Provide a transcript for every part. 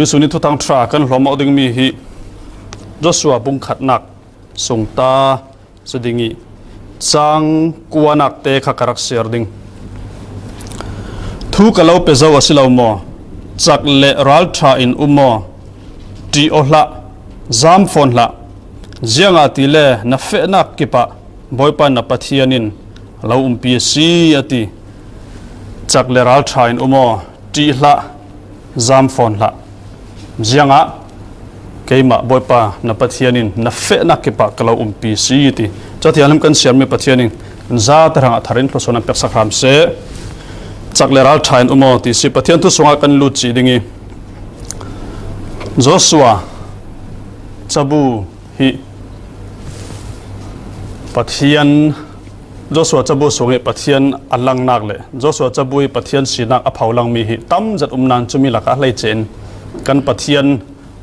วิสุนิทุตังทรากันหลอมเอาดึงมีหิรสวาบุงขัดหนักส่งตาสดิงีจังกวนักเตะขกรักเสียดิงทุกเราเปจาวสิลาวมอจากเลรัลทราอินอุโมดีโอละจามฟอนละเจียงอาติเลนับเฟนักกิปะบอยปันนับปัทยานินเราปีซีอาติจากเลรัลทราอินอุโมดีละจามฟอนละเจียงอาเกี่ยมาบอยปานับปัทยานินนับเฟนักกิปะเราปีซีอาติจัดยาลิมกันเสียมีปัทยานินซาตรังอัฐรินพระสนามเป็กสักครามเสจากเลรัลทราอินอุโมติสิปัทยานทุสงากันลุจีดิงีโจสัวจับูฮิปัทยันโจสัวจับูส่งให้ปัทยันอัลลังนักเลยโจสัวจับูฮิปัทยันสีนักอภาวลังมีฮิตั้มจัดนานจุมีหลักอะไรเจนกันปัทยัน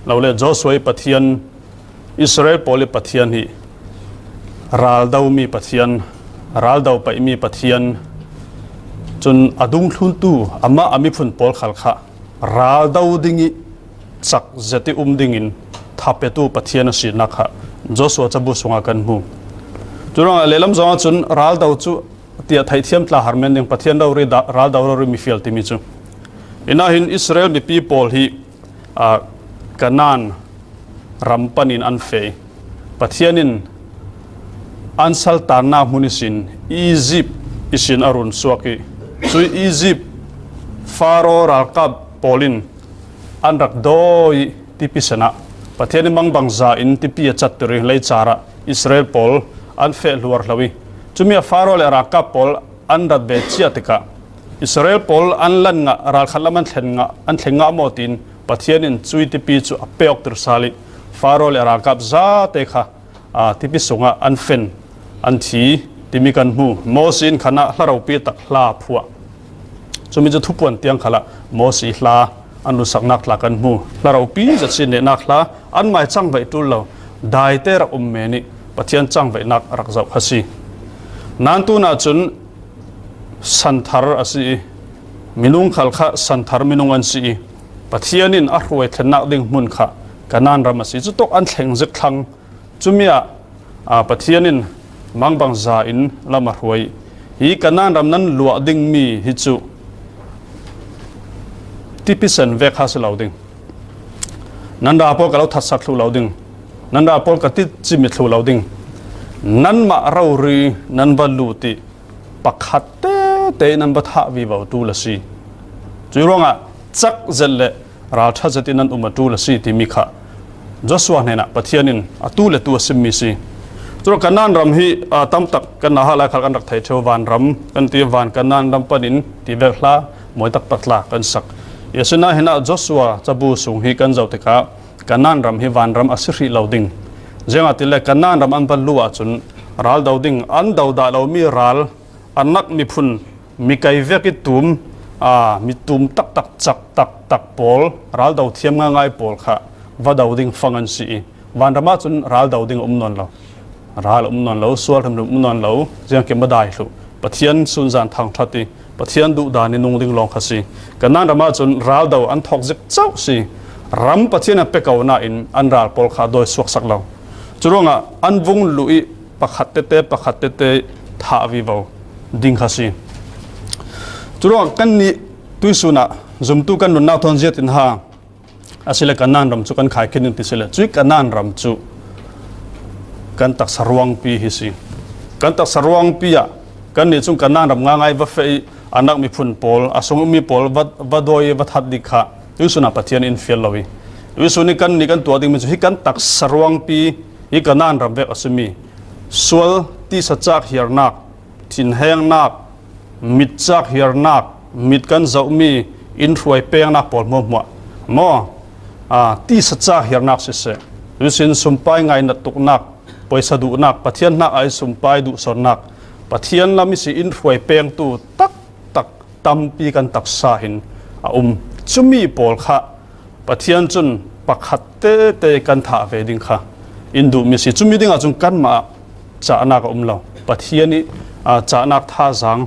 เราเลยโจสัวปัทยันอิสราเอลโพลิปัทยันฮิรัลดาวมีปัทยันรัลดาวไปมีปัทยันจนอดุงทุนตูอามาอามิฟุนโพลขัลขะรัลดาวดิ่งสักเจติดิ่งินทับเปตูปัทยันสีนักฮะโจสัวจับูส่งกันหูจุดนั้นเลลำจงจนรัลดาวจูเตียไทยเทียมตลาดฮาร์เมนยังปัทยันดาวรีรัลดาวรีมีฟิลติมิจูอินาหินอิสราเอลมีปีโพลฮีกันนานรัมปันินอันเฟยปัทยันินอันสัลตานามุนิสินอียิปต์อิสินอารุณสวากีซุยอียิปต์ฟาโรรัลกับโพลินอันรักโดยทิพิสนะประเทศนี้มังบังซาอินทิพิจัดตุริเลยจาระอิสราเอลโพลอันเฟลหัวลาวีจุมีฟาโรเลรักกับโพลอันรัดเบจิอาติกาอิสราเอลโพลอันลันงะรัลขัลมันเถงะอันเถงะโมตินประเทศนี้ซุยทิพิจูอเปยอกตุรซาลิฟาโรเลรักกับซาเตค่ะทิพิสงะอันเฟนอันทีทิมิกันหูโมสินขณะลาเราปีตักลาพัวจุมีจะทุบปวนเตียงขละโมสิลาอันรู้สักนักลากันหูลาเราปีจะสินเนนักลาอันไม่จังไว้ตุลเราได้เตรักเมนิปะเทียนจังไว้นักรักเจ้าฮัสีนั่นตัวน่าจุนสันทาร์อสีมินุงขลขะสันทาร์มินุงอันสีปะเทียนินอัรวยเทนักดิ่งมุนขะกันนั่นรามาสีจุดตกอันเถงจิกทังจุมีปะเทียนินมังบังซาอินลามารวยฮีกันนั่นรำนั้นลัวดิ่งมีฮิจูที่พิเศษเวกฮาสลาวดิ่งนั่นดาพอกับเราทัศน์ลาวดิ่งนั่นดาพอกับที่จิมิตลาวดิ่งนั่นมาเรารีนั่นบรรลุติปักขัดเตนั่นบัทวิบาวตูลสีจุยร้องจักเจเลราชจตินันอุมาตูลสีที่มีข้าจสวานะปัทยานินตูเลตัวซิมมิสีจุกันนั่นรำฮีตั้มตักกันน่าหลายขันกันรักไทยเชวานรำกันตีวานกันนั่นรำปนินที่เวลามวยตักปัตลากันสักยาสนะเห็นจสวาจะบูสุงฮีกันเจ้าติกากันนั่นรำฮีวานรำอสิริลาวดิงเจ้าติเลกันนั่นรำอันบรรลุอาจุนรัลดาวดิงอันดาวดาเรามีรัลอันนักมีพุนมีไกเวกิตุมมีตุมตักตักจักตักโพลรัลดาวเทียมง่ายโพลค่ะว่าดาวดิงฟังอันสีวันรำมาจุนรัลดาวดิงนนเรารัลนนเราสวดทำนนเราเจ้าเก็บมาได้ลูปะเทียนสุนจานทางทัดตีปะเทียนดุดานินุ่งดิ่งลองขสีกันนั่นรำมาจุนรัลดาวอันทอกจิกเจ้าสีรำปะเทียนเป็กเอาหน้าอินอันรัลโพลค่ะโดยสวกสักเราจุดว่าอันวงลุยปักขัดเตท่าวิบาวดิ่งขสีจุดว่ากันนี้ตุยสุนัขจุมตุกันนุนนาทอนเจตินหาอาศัยกันนั่นรำจุกันขายกินติสิเลจุยกันนั่นรำจุกันตักสรวงปีฮิสิกันตักสรวงปีอะกันนี่จุกันนั่นรำง่ายว่าเฟยอันนักมีพุนโพลอาสงมีโพลวัดโดยวัดหัดดิขะตุยสุนัขปะเทียนอินฟิลลาวีตุยสุนัขกันนี่กันตัวดิ่งมันจุฮิกันตักสรวงปีฮิกันนั่นรำเวกอสมีส่วนที่สัจจ์เฮียร์นักทินแห้งนักมิดจักเฮียร์นักมิดกันเจ้ามีอินทรวยเปียงนักโพลมัวที่สัจจ์เฮียร์นักเสียดูสินสุมไปไงนัดตุกนักปอยสะดุนักปะเทียนนักไอสุมไปดุสนนักปะเทียนลามิสิอินทรวยเปียงตูตักตัมปีกันตักสาหินจุมีโพลค่ะปะเทียนจุนปักขัดเตกันท่าเวดิงค่ะอินดูมิสิจุมีดิ่งจุนกันมาจะนักเราปะเทียนนี้จะนักท่าจัง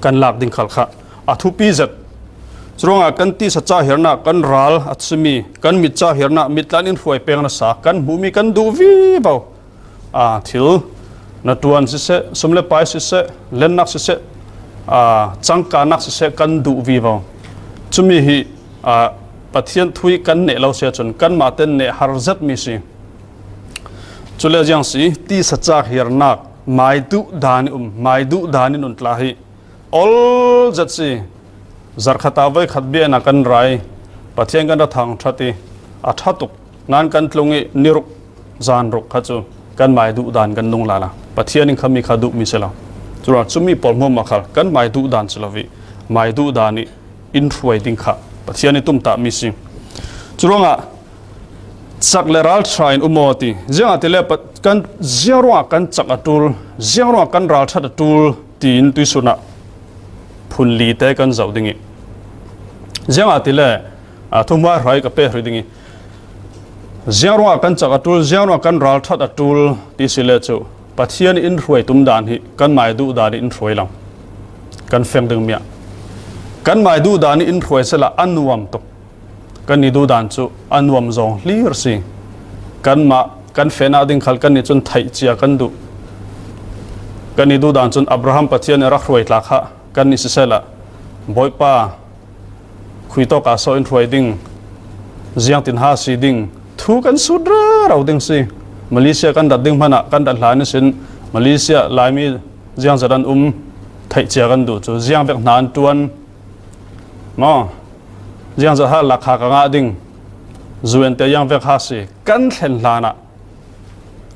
กันหลักดิ่งขลค่ะทุปีจัด Strong a kan ti sa cha herna kan ral atsumi kan mit cha herna mitlan in hruai peng na sa kan humi kan du vi bao thil na tuan si se somle pai si se lennak si se changkanak si se kan du vi bao chumi hi pathian thui kan ne lo se chun kan ma ten ne har zat mi si chule jang si ti sa cha herna mai du dan in tla hi all zat si zarkhata vai khatbe na kan rai pathian kan thang thati athatuk nan kan tlungi niruk zan ruk khachu kan mai du dan kan nung lala pathian in khami khadu mi sela chura chumi polmo makhal kan mai du dan chalawi mai du dani in hruai ding kha pathian ni tumta mi si churonga chakleral train umoti jenga tele kan zero kan chakatul zero kan ral that atul tin tuisuna phunli te kan zaudingi jenga tile thumwa rai ka pe hridingi zero kan chakatul zero kan ral that atul ti sile chu pathian in hruai tum dan hi kan mai du dan in hruai lam kan feng ding mia kan mai du dan in hruai sela anwam to kan ni du dan chu anwam zong lir si kan fena ding khal kan ni chun thai chia kan du kan ni du dan chun abraham pathian ra hruai tla kha kan ni sela boipa khui to ka so in hruai ding ziang tin ha si ding thu kan sudra rau ding si Malaysia kan dat ding mana kan dat la ni sin Malaysia lai mi ziang zadan thai chia kan du chu ziang vek nan tuan no ziang za ha lakha ka nga ding zuen te yang vek ha si kan thlen lana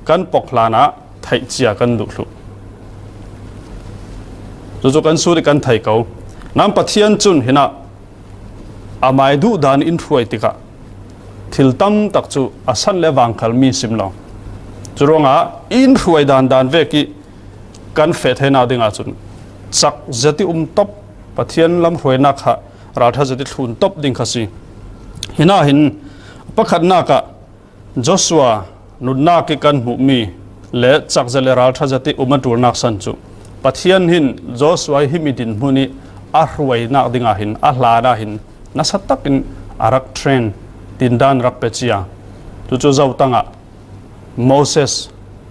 kan pok lana thai chia kan du lu chu kan su kan thai kau nam pathian chun hina amai du dan in hruai tika thil tam tak chu asan le wang khal mi simlo churonga in hruai dan veki kan fe thena dinga chun chak zati top pathian lam hruainak kha Raltha zati thun top ding khasi hina hin pakhatna ka Joshua nunna ki kan mu mi le chak zale Raltha zati umatur nak san chu pathian hin Joshua hi midin huni a hruainak dinga hin a hlana hin nasatakin arak train tindan rak pechia chu zau tanga Moses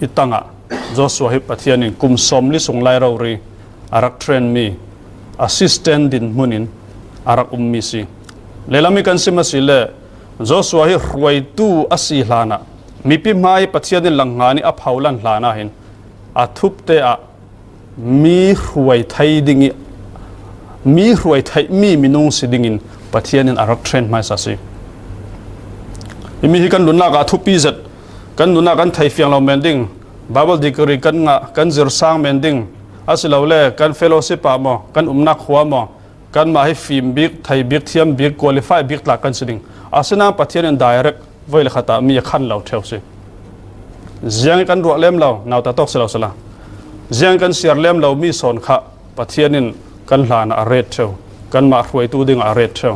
itanga Joshua hi pathian in kum somli sunglai ri arak train mi assistant din munin arak ummisi lelami kan simasi le Joshua hi hruai tu asi hlana mipi mai pathian in langani a phaulan hlana hin a thupte a mi hruai thai dingi mi hruai thai mi minung sidingin pathian in arak train mai sasi imi hi kan lunna ka thupi zat kan lunna kan thai fiang lo mending bible degree kan nga kan zir sang mending asilo le kan fellowship pa mo kan umnak khwa mo kan ma hi film big thai big thiam big qualify big la kan siding asina pathian in direct voi le khata mi khan lo theu si ziang kan ro lem lo naw ta tok selo sala ziang kan siar lem lo mi son kha pathian in kan hlana a red theu kan ma hruai tu ding a red theu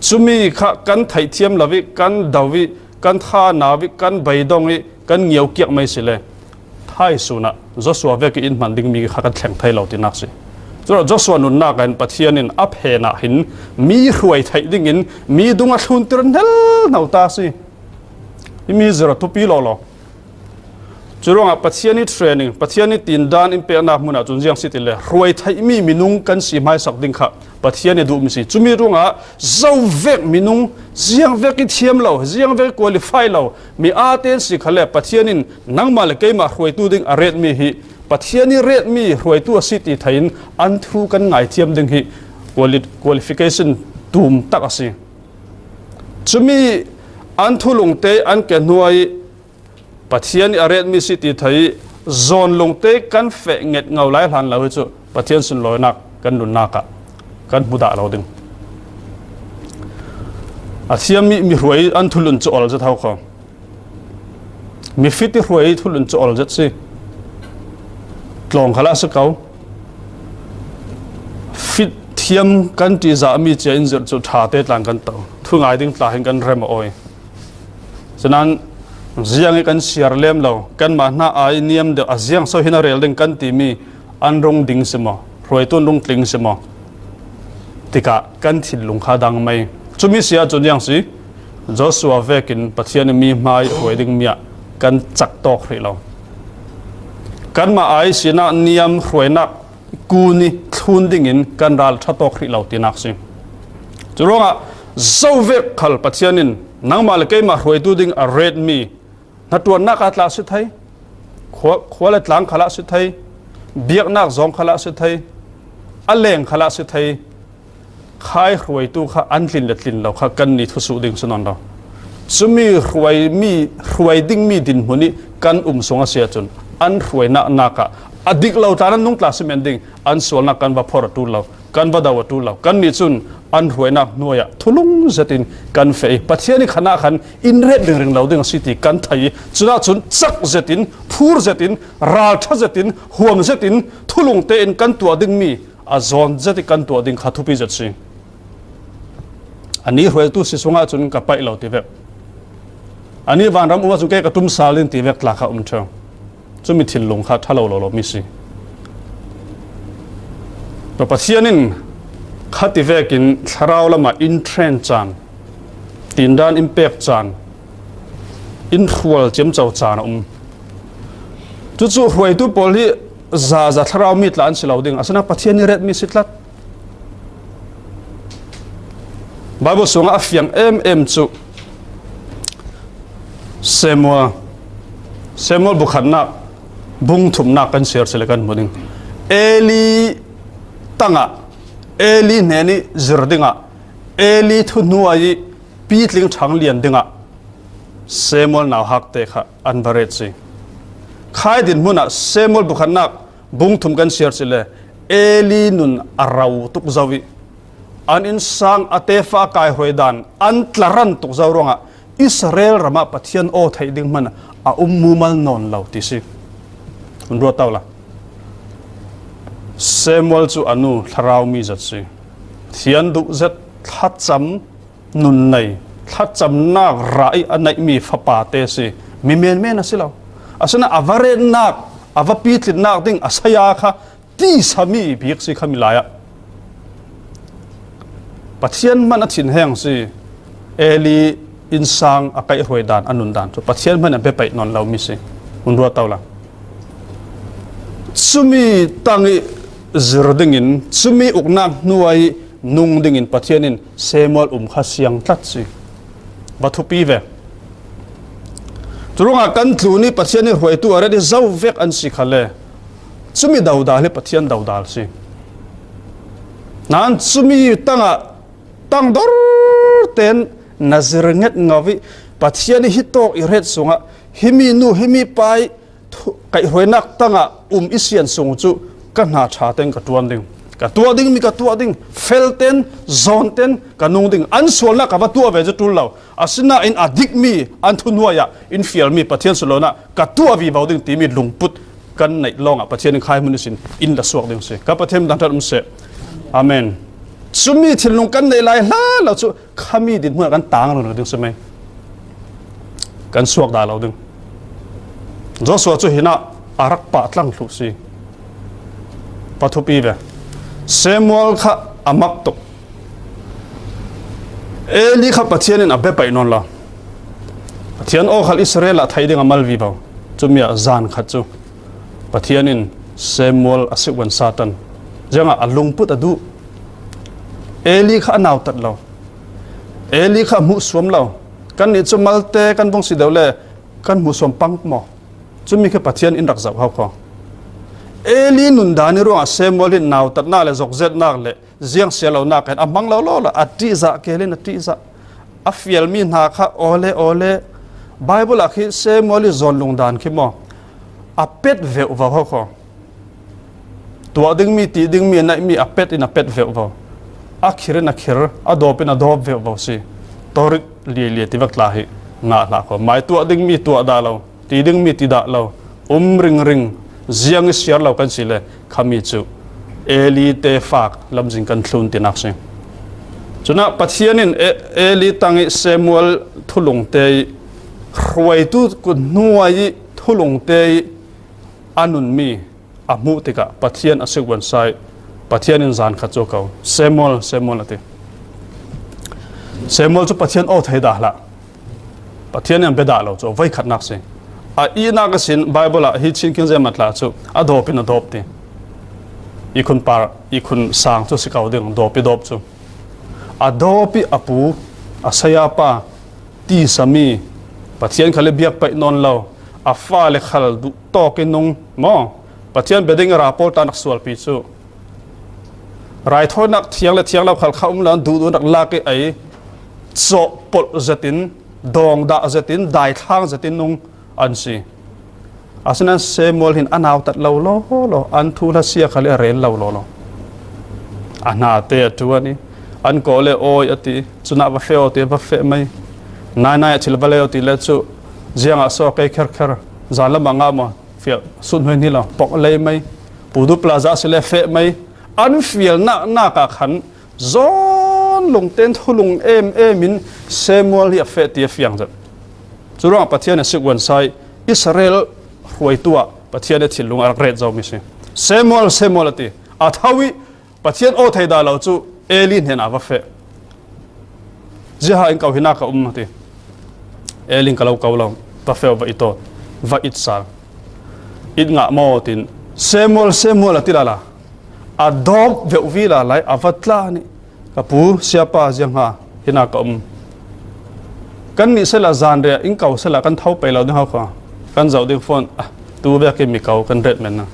chumi kha kan thai thiam lawi kan dawi kan tha nawi kan baidongi kan ngiau kiak mai sile thai suna Joshua veki in manding mi kha kan thleng thai lo ti nak si so Joshua nun na kan pathian in up he na hin mi hruai thai ding in mi dunga thun tir nel nau ta si mi zero to pi lo churonga pathian ni training pathian ni tin dan in pe na muna chun jiang si tile hruai thai mi minung kan si mai sak ding kha pathian ni du mi si chumi runga zau vek minung jiang vek ki thiam lo jiang vek qualify lo mi aten si khale pathian in nangmal ke ma hruai tu ding a red mi hi pathian ni red mi hruai tu city thain an thu kan ngai thiam ding hi qualification tum tak asi chumi an thu lungte an ke nuai pathian ni red mi city thai zone lungte kan fe nget ngau lai hlan lo chu pathian sun loi nak kan nun naka kan buda lo ding a thiam mi hruai an thulun chu ol za thau kho mi fiti hruai thulun chu ol za si tlong khala sa kau fit thiam kan ti za mi che in zer chu tha te tlang kan to thu ngai ding tla hin kan rem oi sanan ziang kan siar lem lo kan ma na ai niam de aziang so hina rel ding kan ti mi an rong ding semo roi ton rong tling semo ติกะกันถิ่นลุงขาดังไม่จุมิเสียจนยังสิโจสัวเวกินปะเทียนมีไม้หวยดึงเมียกันจักตอกให้เรากันมาไอสินะนิยมหวยนักกูนี่ทุนดิ่งกันรัลทัตตอกให้เราตีนักสิจุรงอ่ะโซเวกขัลปะเทียนินนังมาเลกมาหวยตูดิ่งเรดมีนัดตัวนักอัตลาสุดท้ายขวาเล็ดหลังขลักสุดท้ายเบียกนักซองขลักสุดท้ายอัลเลงขลักสุดท้ายขายหวยตู้ข้าอันลินเล็ดลินเราข้ากันนี่ทุสุดิ่งสนนเราสมีหวยดิ่งมีดินหัวนี้กันสงเสียจนอันหวยนักอดีตเราตอนนั้นนุ่งกลาสเมนดิ่งอันส่วนนักกันว่าพอรตูเรากันว่าดาวตูเรากันนี่จุนอันหวยนักนัวยทุลุงเสตินกันเฟยปัจเจียนี่ขณะขันอินเรดเรื่องเราดิ่งสิติกันไทยจุดนั้นจุนจักเสตินพูดเสตินราชเสตินห่วงเสตินทุลุงเตอินกันตัวดิ่งมีอาจอนเสติกันตัวดิ่งขัดทุพิจัดสิอันนี้หวยตู้สิสงอาจุนกับไปเราตีเวกอันนี้วันรำว่าจุกเกกับตุ้มซาลินตีเวกหลักข้าเชิงจุมีถิ่นลงข้าถ้าเรามิสิแต่ปัจจัยนี้ข้าตีเวกินถ้าเราละมาอินเทรนจานตีนด้านอิมแพคจานอินทัวร์เจ้าเจ้าจานจุหวยตู้พอลีจะถ้าเรามีหลานสิเราดิ่งอาศัยปัจจัยนี้เร็ดมีสิทธิ์บาบุสงอาฟียงจุเซมัวบุขันนักบุงถุมนักกันเสียร์เสลกันหมดดิ้งเอลีตั้งเอลีเนนี่จรดิ้งเอลีทุนนัวยี่ปีดลิงช่างเลียนดิ้งเซมัวหนาวหักเตะอันบริสุทธิ์ขายดินมุนเซมัวบุขันนักบุงถุมกันเสียร์เสลเอลีนุนอาราวุตุกจาวิอันอินสังอเตฟ้ากายหวยดันอันตลรันตุกเจ้ารงะอิสราเอลรามาปะเทียนโอไทยดิ่งมันมูมัลนอนเหล่าที่สิคุณรู้เต่าละเซมวลจูอนุทราวมีจัดสิเทียนดุจัดทัดจำนุนในทัดจำนักไรอันไหนมีฟ้าป่าเตสิมีเมนนะสิเราอาศัยอวาเรนนักอวาปีตินักดิ่งอาศัยค่ะที่สามีบีกสิขามิลายะปัจเจียนมันถิ่นแห่งสิเอลีอินสังอากาศหวยดานอนุนดานปัจเจียนมันเป็นไปนอนเรามิสิคุณรู้เต่าละสุมีตั้งจรดิ่งินสุมีอุกนักนัวนุ่งดิ่งินปัจเจียนินเซมอลข้าเสียงทัดสิบัตุปีเวตรงกันทุนี้ปัจเจียนหวยตัวอะไรที่เจ้าเวกอันสิขะเลสุมีดาวดาลปัจเจียนดาวดาลสินั้นสุมีตั้งดอร์เต็นนัจรเงตงาวิปัจจัยนี้ฮิตโตอิเรตสงะฮิมีนูฮิมีไปไก่หวยนักตั้งอิเซียนสงจุกันหาชาเต็งกับตัวดิ่งมีกับตัวดิ่งเฟลเต็นซอนเต็นกับนุ่งดิ่งอันส่วนนักกับตัวเวจตุลเราอาศัยน่ะอินอดิกมีอันทุนวยะอินฟิลมีปัจจัยสุโลนะกับตัววิบาวดิ่งตีมีลุงพุทกันในลองปัจจัยนี้ใครมุนิสินอินละสวกดิ่งสิกับปัจจัยนั้นทั้งเสอาเมนสุมีถิ่นลงกันในลายล้าเราจะขามีดินเมื่อกันต่างเราดึงใช่ไหมกันสวกได้เราดึงจอสวกจะเห็นอารักปะตั้งทุกสิปัทุปีเวเซมวลข้าอามักตกเอลีข้าปัจเจียนอับเบไปนอนละปัจเจียนโอขัลอิสราเอลไทยดึงอามัลวิบาวจุมีอาจานขัดจูปัจเจียนินเซมวลอาศัยวันซาตันจังอาลุงพุทธดูเอลีข้านาวตัดเราเอลีข้ามุสวมเรากันนี่จุมัลเตกันบงสิเดวเล่กันมุสวมปังหมอจุมีแค่ปัจเจียนอินรักษาเขาขอเอลีนุนดานิรู้ว่าเซมวลินนาวตัดน่าเลยจกเจ็ดนักเลยเสียงเสียเรานักกันบังเราละอัติจะเกลินอัติจะอัฟยลมีนักข้าโอเลไบเบิลคือเซมวลิจอนลงดานขี้หมออัปเป็ดเววเขาขอตัวดึงมีตีดึงมีไหนมีอัปเป็ดอินอัปเป็ดเววอักขิรนักขิรอดอเป็นอดอบเววสิตอริเลียที่วักลาหิงาละขอหมายตัวดึงมีตัวดาเราตีดึงมีตีดาเราริงเสียงเสียเรากันสิเลยขามีจูเอลีเตฟากลำจิงกันทุนตินักสิจุนะปัจจัยนี้เอลีตั้งเซมวลทุลงเตยรวยตุกุนนัวยิทุลงเตยอานุนมีอามุติกะปัจจัยอสิวันไซ Pathian in zan khat chu kau Samuel ati Samuel chu Pathian o thei da la Pathian yang beda lo chu vai khat nak se a ina ka sin Bible a hi chin king je matla chu adop in adop ti ikun sang chu sikau ding dopi dop chu adopi apu asaya pa ti sami Pathian khale biak pai non lo afa le khal du to ke nong mo Pathian beding rapor ta nak sual pi chu rai thoi nak thiang la khal khaum lan du nak la ke ai cho pol zatin dong da zatin dai thang zatin nong an si asana Samuel hin anaw tat lo an thu la sia khale rel lo ana te tuani an ko le oi ati chuna va feo te va fe mai nai thil valeo ti le chu jianga so ke kher zala manga mo fiel sun hoi ni lo pok le mai pudu plaza se le fe mai an fiel na ka khan zon lung ten thulung min Samuel hi fe ti fiang zat churang Pathian sik wan sai Israel huai tua Pathian thil lung ar ret zo mi se Samuel ati athawi Pathian o thei da lo chu Eli hnenah va fe jiha in kau hina ka ati Eli kalau kau lo va fe va ito va itsal it nga mo tin Samuel ati la adop ve uvila lai avatla ni kapu siapa jangha hina ka kan ni sela zan re in kau sela kan thau pe lo ding ha kha kan zau ding phone tu be ke mi kau kan red men na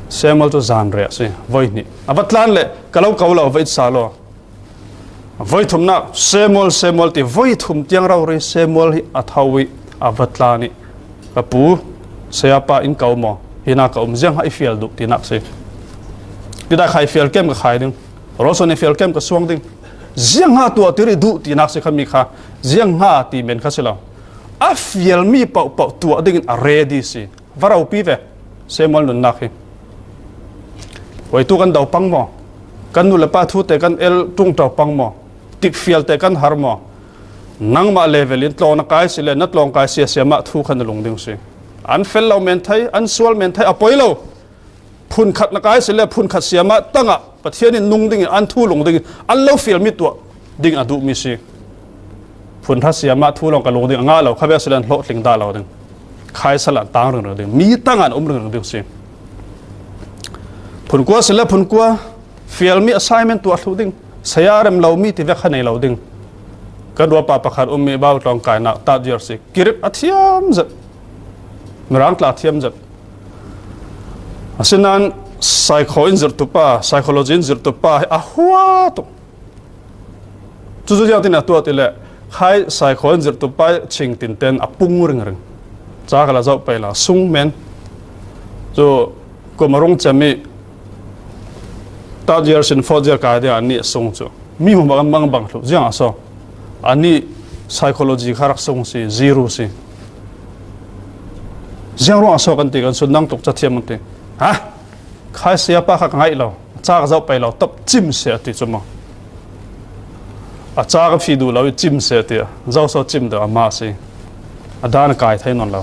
Samuel to zan re se voi ni avatlan le kalau kau lo vai sa lo voi thum na Samuel ti voi thum tiang rau re Samuel hi athawi avatla ni kapu siapa in kau mo hina ka jang hai fiel du ti nak se ti da khai fiel kem ka khai ding roso ne fiel kem ka suang ding jiang ha tu ti du ti nak se khami kha jiang ha ti men kha sela a fiel mi pau tu ding a ready si varau pi ve Samuel nun nak hi wai tu kan dau pang mo kan nu le pa thu te kan el tung taw pang mo tik fiel te kan har mo nang ma level in tlo na kai sile na tlong kai sia ma thu khan lung ding si an fel lo men thai an sual men thai apoi lo phun khat na kai sile phun khat sia ma tanga Pathian in nung ding an thu lung ding an lo fiel mi tu ding adu mi si phun tha sia ma thu long ka lung ding nga lo khabe silan hlo tling da lo ding khai sala tang reng ding mi tangan reng ding si phun kwa sila phun kwa fiel mi assignment tu thu ding sayarem lo mi ti ve khanai lo ding ka do pa pakhat mi ba tong kai na ta jer si kirip athiam zat merang tla thiam zat asinan psychology in zir tu pa a huwa to chu yang tin tu atile khai psychology zir tu pa ching tin ten apung ring cha kala zau pe la sung men zo komarong chami ta jer sin fo jer ka de ani sung chu mi hu bang thu jiang so ani psychology kharak sung si zero si jiang ro so kan ti kan sun nang tok cha thiam te ha khai sia pa kha ngai lo cha ga zau pe lo top chim se ti chuma a cha ga phi du lo chim se ti zau so chim da ma se adan kai thai non lo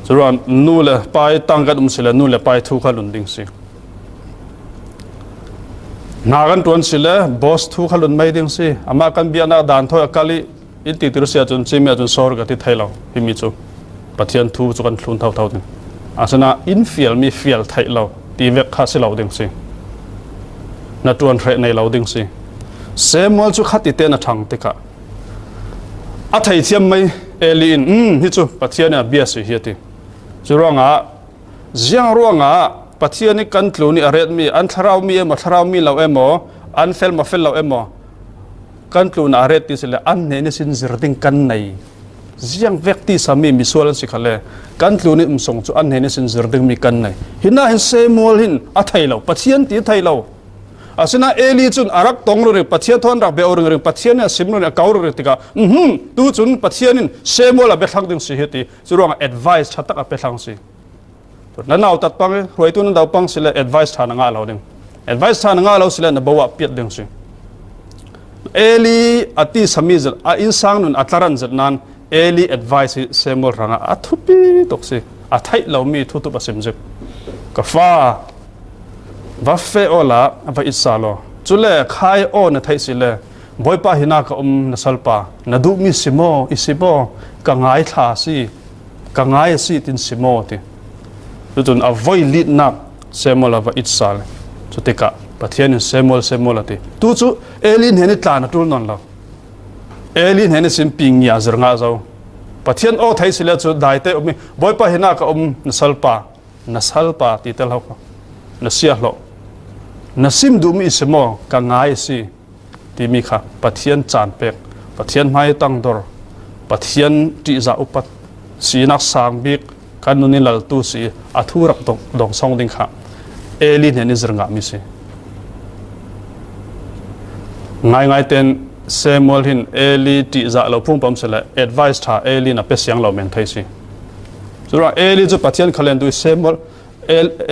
churan nu le pai tang ga sile nu le pai thu kha lun ding si nagan tuan sile boss thu kha lun mai ding si ama kan biana dan thoi akali in ti tir sia chun chim ya chun sor ga ti thai lo hi mi chu Pathian thu chu kan thlun thau ding asana infiel mi fiel thai lo ti vek kha se lo ding si na tuan thre nei lo ding si Samuel chu khati te na thang te ka a thai thiam mai Eli in hi chu Pathian a bia si hi ti chu ronga jiang ronga Pathian ni kan tlu ni aret mi an tharau mi lo emo an fel lo emo kan tlu na aret ti sele an ne ni sin zir ding kan nei jiang vekti sami misual si khale kan tlu ni song chu an ne ni sin zir ding mi kan nei hina hin Samuel hin a thai lo Pathian ti thai lo asina Eli chun arak tong ro Pathian thon rak be or ring Pathian a sim ro kaur ro tika tu chun Pathian in Samuel a be thang ding si heti churong advice thatak a pe thang si na naw tat pang roi tu na daw pang sila advice thana nga lo ding advice thana nga lo sila na bawa piat ding si Eli ati samizal a insang nun atlaran zat nan Eli advice Samuel ranga athupi toksi athai lo mi thu tu basim jek ka fa va fe ola va isalo chule khai o na thai sile boipa hina ka na salpa na du mi simo isibo ka ngai tha si ka ngai si tin simo ti tun avoid lit na semola va itsal chutika pathian semol ati tu chu elin heni tlan atul non lo elin heni sim ping ya zrnga zo pathian o thai sile chu daite umi boipa hina ka na salpa ti tel ho na sia lo na sim du mi simo ka ngai si ti mi kha pathian chan pek pathian mai tang dor pathian ti za upat si nak sang bik kanuni lal tu si athurak dong song ding kha elin heni zrnga mi si ngai ten semol hin eli ti za lo phung pam sela advice tha eli na pesyang lo men thai si chura eli chu pathian khalen du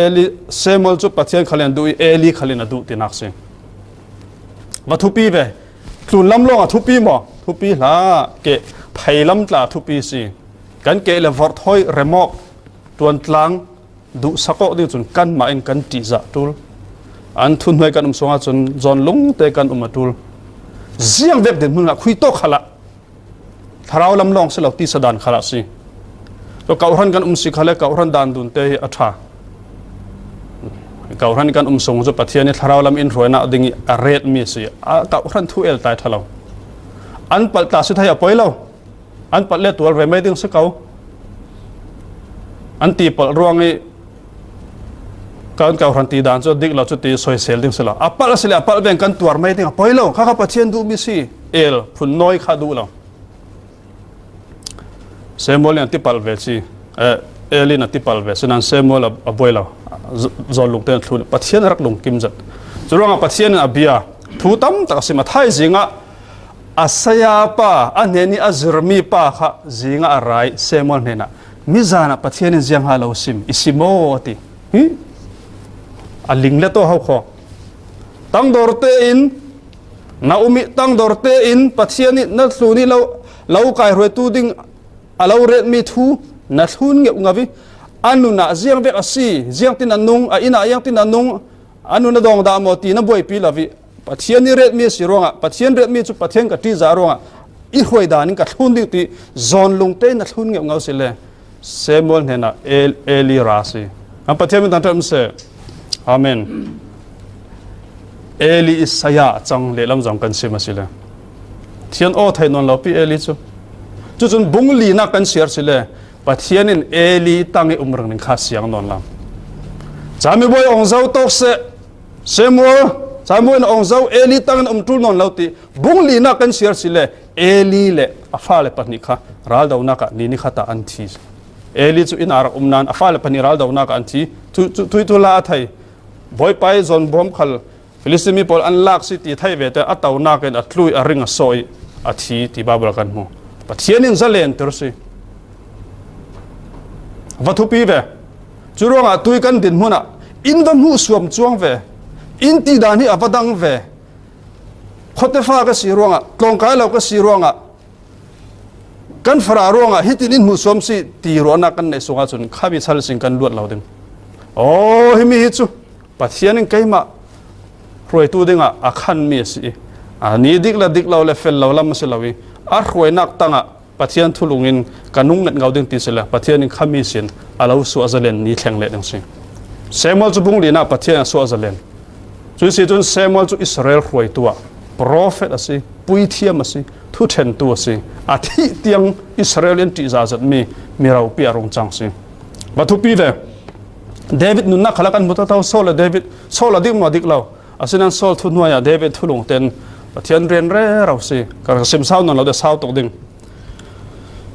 eli semol chu pathian khalen du eli khalina du tinak si wathupi ve tlu lam long athupi mo thupi la ke phailam tla thupi si kan ke le vor thoi remok tuan tlang du sako di chun kan ma en kan ti za tul an thun hoi kan songa chun zon lung te kan atul ziang vek den mun khui to khala tharau lam long se lo ti sadan khala si to kauran kan si khale kauran dan dun te atha kauran kan song zo pathian ni tharau lam in hruainak dingi a red mi si a kauran thu el tai thalo an pal ta si thaya poilo an pal le tual ve mai ding se kau an ti pal ruangi kan kauran ti dan cho dik lo chu ti soi sel ding sela apal sele apal ben kan tuar mai ding poilo kha kha pathian du mi si el phun noi kha du lo semol an ti pal ve chi elin an ti pal ve sunan semol a boilo zon lung ten thun pathian rak lung kim zat churanga pathian abia thu tam tak sima thai zinga asaya pa aneni azrmi pa kha zinga arai semol hena mizana pathian jiang ha lo sim isimo ati hi aling le to hau kho tang dorte in na umi tang dorte in pathian ni na thluni lo kai roi tu ding alo ret mi thu na thun nge ngawi anu na ziang vek asi ziang tin anung a ina yang tin anung anu na dong da mo ti na boi pi lawi pathian ni ret mi si ronga pathian ret mi chu pathian ka ti za ronga i hoi da ning ka thun ding ti zon lung te na thun nge ngau sile semol hena eli rasi am pathian mi tan tam se amen eli isaya chang le lam jong kan sima sile thian o thai non lo pi eli chu chun bung li na kan share sile pathian in eli tangi umrang ning kha siang non lam chami boy ong zau tok se semol chami in ong zau eli tang tul non lauti bung li na kan share sile eli le afa le patni kha ral dau na ka ni ni khata an thi eli chu in ar umnan afa le pani ral dau na ka an thi tu la thai boy pai zon bom khal filistimi pol an lak si ti thai ve te atau na ken atlui a ring a soi a thi ti babul kan mu pathian in zalen tersi wathupi ve churonga tui kan din huna in dam hu suam chuang ve in ti dan hi avadang ve khote fa ka si ronga tlong kai lo ka si ronga kan fara ronga hitin in hu suam si ti rona kan nei sunga chun khabi chal sing kan luat lo ding oh himi hi chu pathian in kaima roi tu dinga akhan mi si ani dik la le fel lo lam se lawi a hruainak tanga pathian thulungin kanung net ngau ding ti sela pathian in khami sin alo su azalen ni thleng le ding si semol chu bung lina pathian su azalen chu si chun semol chu israel hruai tua prophet asi puithiam asi thu then tu asi athi tiang israelian ti za zat mi mirau pi arong chang si bathu pi ve david nunna khalakan muta taw sola david sola dik ma dik law asinan sol thu nuaya david thulung ten pathian ren re raw si ka sim saw non lo de saw tok ding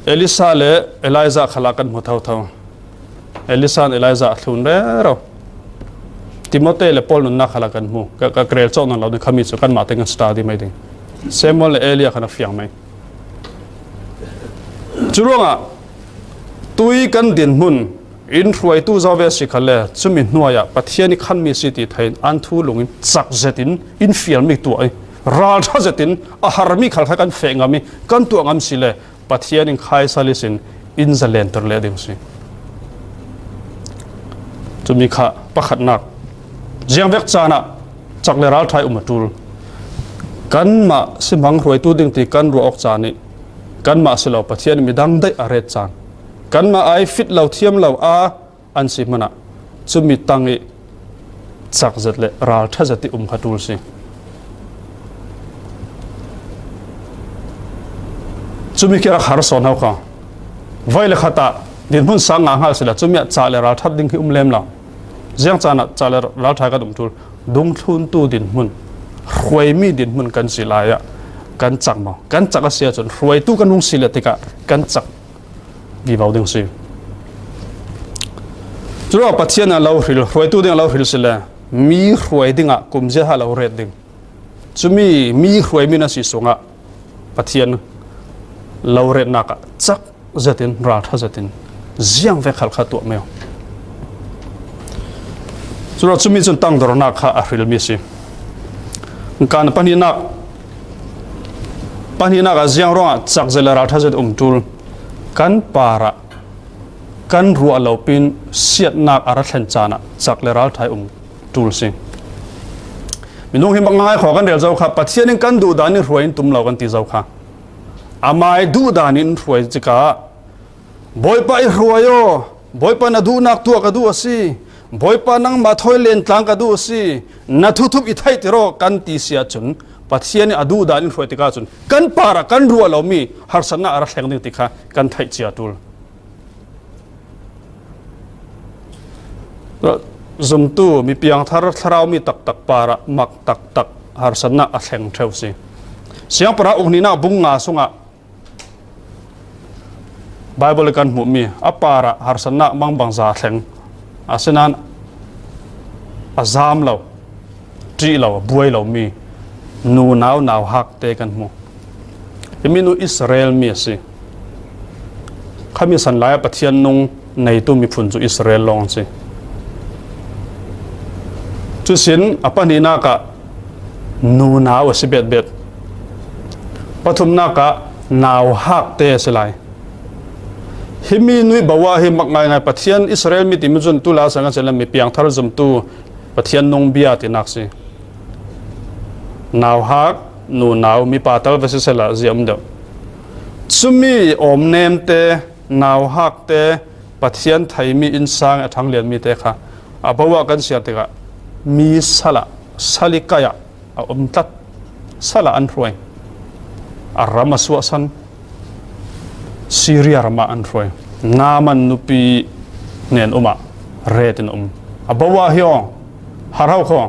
elisa le eliza khalakan muthaw thaw elisa and eliza thun re raw timote le paul nun na khalakan mu ka krel chon non lo de khami chu kan ma teng study mai ding semol elia khana fiang mai churonga tui kan din mun in hruai tu zawe si khale chumi hnuaya pathiani khan mi si ti thain an thu lungin chak zetin in fial mi tu ai raltha zetin a harmi khal kha kan fengami kan tu ngam sile pathianin khai salisin in zalen tor le ding si chumi kha pakhatnak เจียงเวกจานะจักเลรัลไทยตูลกันมาสิมังรวยตู้ดึงตีกันรัวออกจานี่กันมาสิเราปะเทียนมีดังได้อะไรจานกันมาไอฟิตเราเทียมเราอันสิมันอะจุมีตังอีจักจัดเลรัลท่าจัดที่ขัดตูลสิจุมีแค่รักหาสอนเขาค่ะไว้เลยขัดตาดินพุ่นสังงาหาสิละจุมีจ่าเลรัลทัดดิ้งที่เล่มเราเจียงจานะจ่าเลรัลไทยกันตูลดงทุนตู้ดินพุ่นรวยมีดินมันกันสิลายะกันจักมั้งกันจักเสียจนรวยตู้กันนุ่งสิเลติกะกันจักกีบเอาดึงสิจุดว่าปัจจัยนั้นเราหิลรวยตู้ดึงเราหิลสิเลยมีรวยดึงอ่ะกุมเจ้าเราเรดดึงจุมีรวยมีน่าสิสงอ่ะปัจจัยนั้นเราเรดนักจักzaten Raltha zaten ziang ve khal kha to meจุดว่าจุมีจนตั้งดรนักhaหิลมีสิการปนินักเสียงร้องจักเจริญรัฐจัดตูลกันปาระกันรัวเหล่าปินเสียดนักอารัฐเซนจานะจักเลรัฐไทยตูลสิมีน้องเห็นบางง่ายขอกันเดี๋ยวเจ้าค่ะปัจเจียนกันดูดานิรวยตุ่มเหล่ากันตีเจ้าค่ะอามาดูดานิรวยจิกาบ่อยไปรวยโยบ่อยไปน่ะดูนักตัวก็ดูสิบ่อยปานังมาถอยเลนต่างกันดูสินัททุบอิทัยติโรกันตีเสียจนปัจเจียนอดูดานินรวยติกาจนกันปาระกันรัวเรามีหาสนะอะไรแห่งหนึ่งติกากันไทยเจียตุลจุมตู้มีเพียงทารเรามีตักปาระมักตักหาสนะอะไรแห่งเท่าสิเสียงพระองค์นี้น่าบุ้งงาสุงะไบเบิลกันหมู่มีอปาระหาสนะมังบังซาแห่งอาเซนันอาซามเราจีเราบวยเรามีนูนาวหักเตกันมูยังมีนูอิสราเอลมีสิข้ามีสันลายปะเทียนนงในตู้มีผลจุอิสราเอลลองสิจุสินอปนินากะนูนาวสิเบ็ดปฐุมนากะนาวหักเตสลายฮิมีนุยบอกว่าฮิมักง่ายปะเทียนอิสราเอลมีติมจุนตุลาสังกัดเซลมีเพียงทารจุมตูปะเทียนนงเบียตินักสินาวฮักนูนาวมีปาตัลเวสเซลาเจียมเดวซุมีอมเนมเตนาวฮักเตปะเทียนไทยมีอินสังทั้งเลียนมีเตค่ะอาบว่ากันเสียเตกะมีสลิกายะอมตัดสละอันรวยอารามสวสันซีเรียรามาอันรวยนามันนุปีเนียนเรตินอาบว่าเฮียฮาราข้อ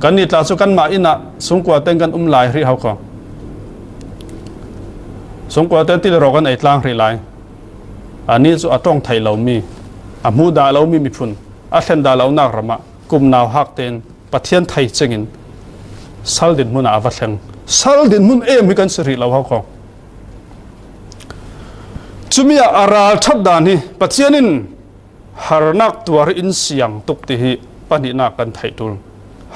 กันนี่ตาสุกันมาอินะสงกว่าเต็งกันลายหรือเขาข้อสงกว่าเต็งที่เรากันไอ้ตลางหรือลายอันนี้จะต้องไทยเรามีมูดาเรามีพุ่นอัเซนดาเรานักรามากุมนาวฮักเต็นปะเทียนไทยเจงินสัลดินมุนอาวัชงสัลดินมุนมีกันสิริเราเขาข้อจุมีอาราชัดดานี่ปะเทียนินฮาร์นักตัวอินเสียงตุกติฮิปนินักกันไทยตุล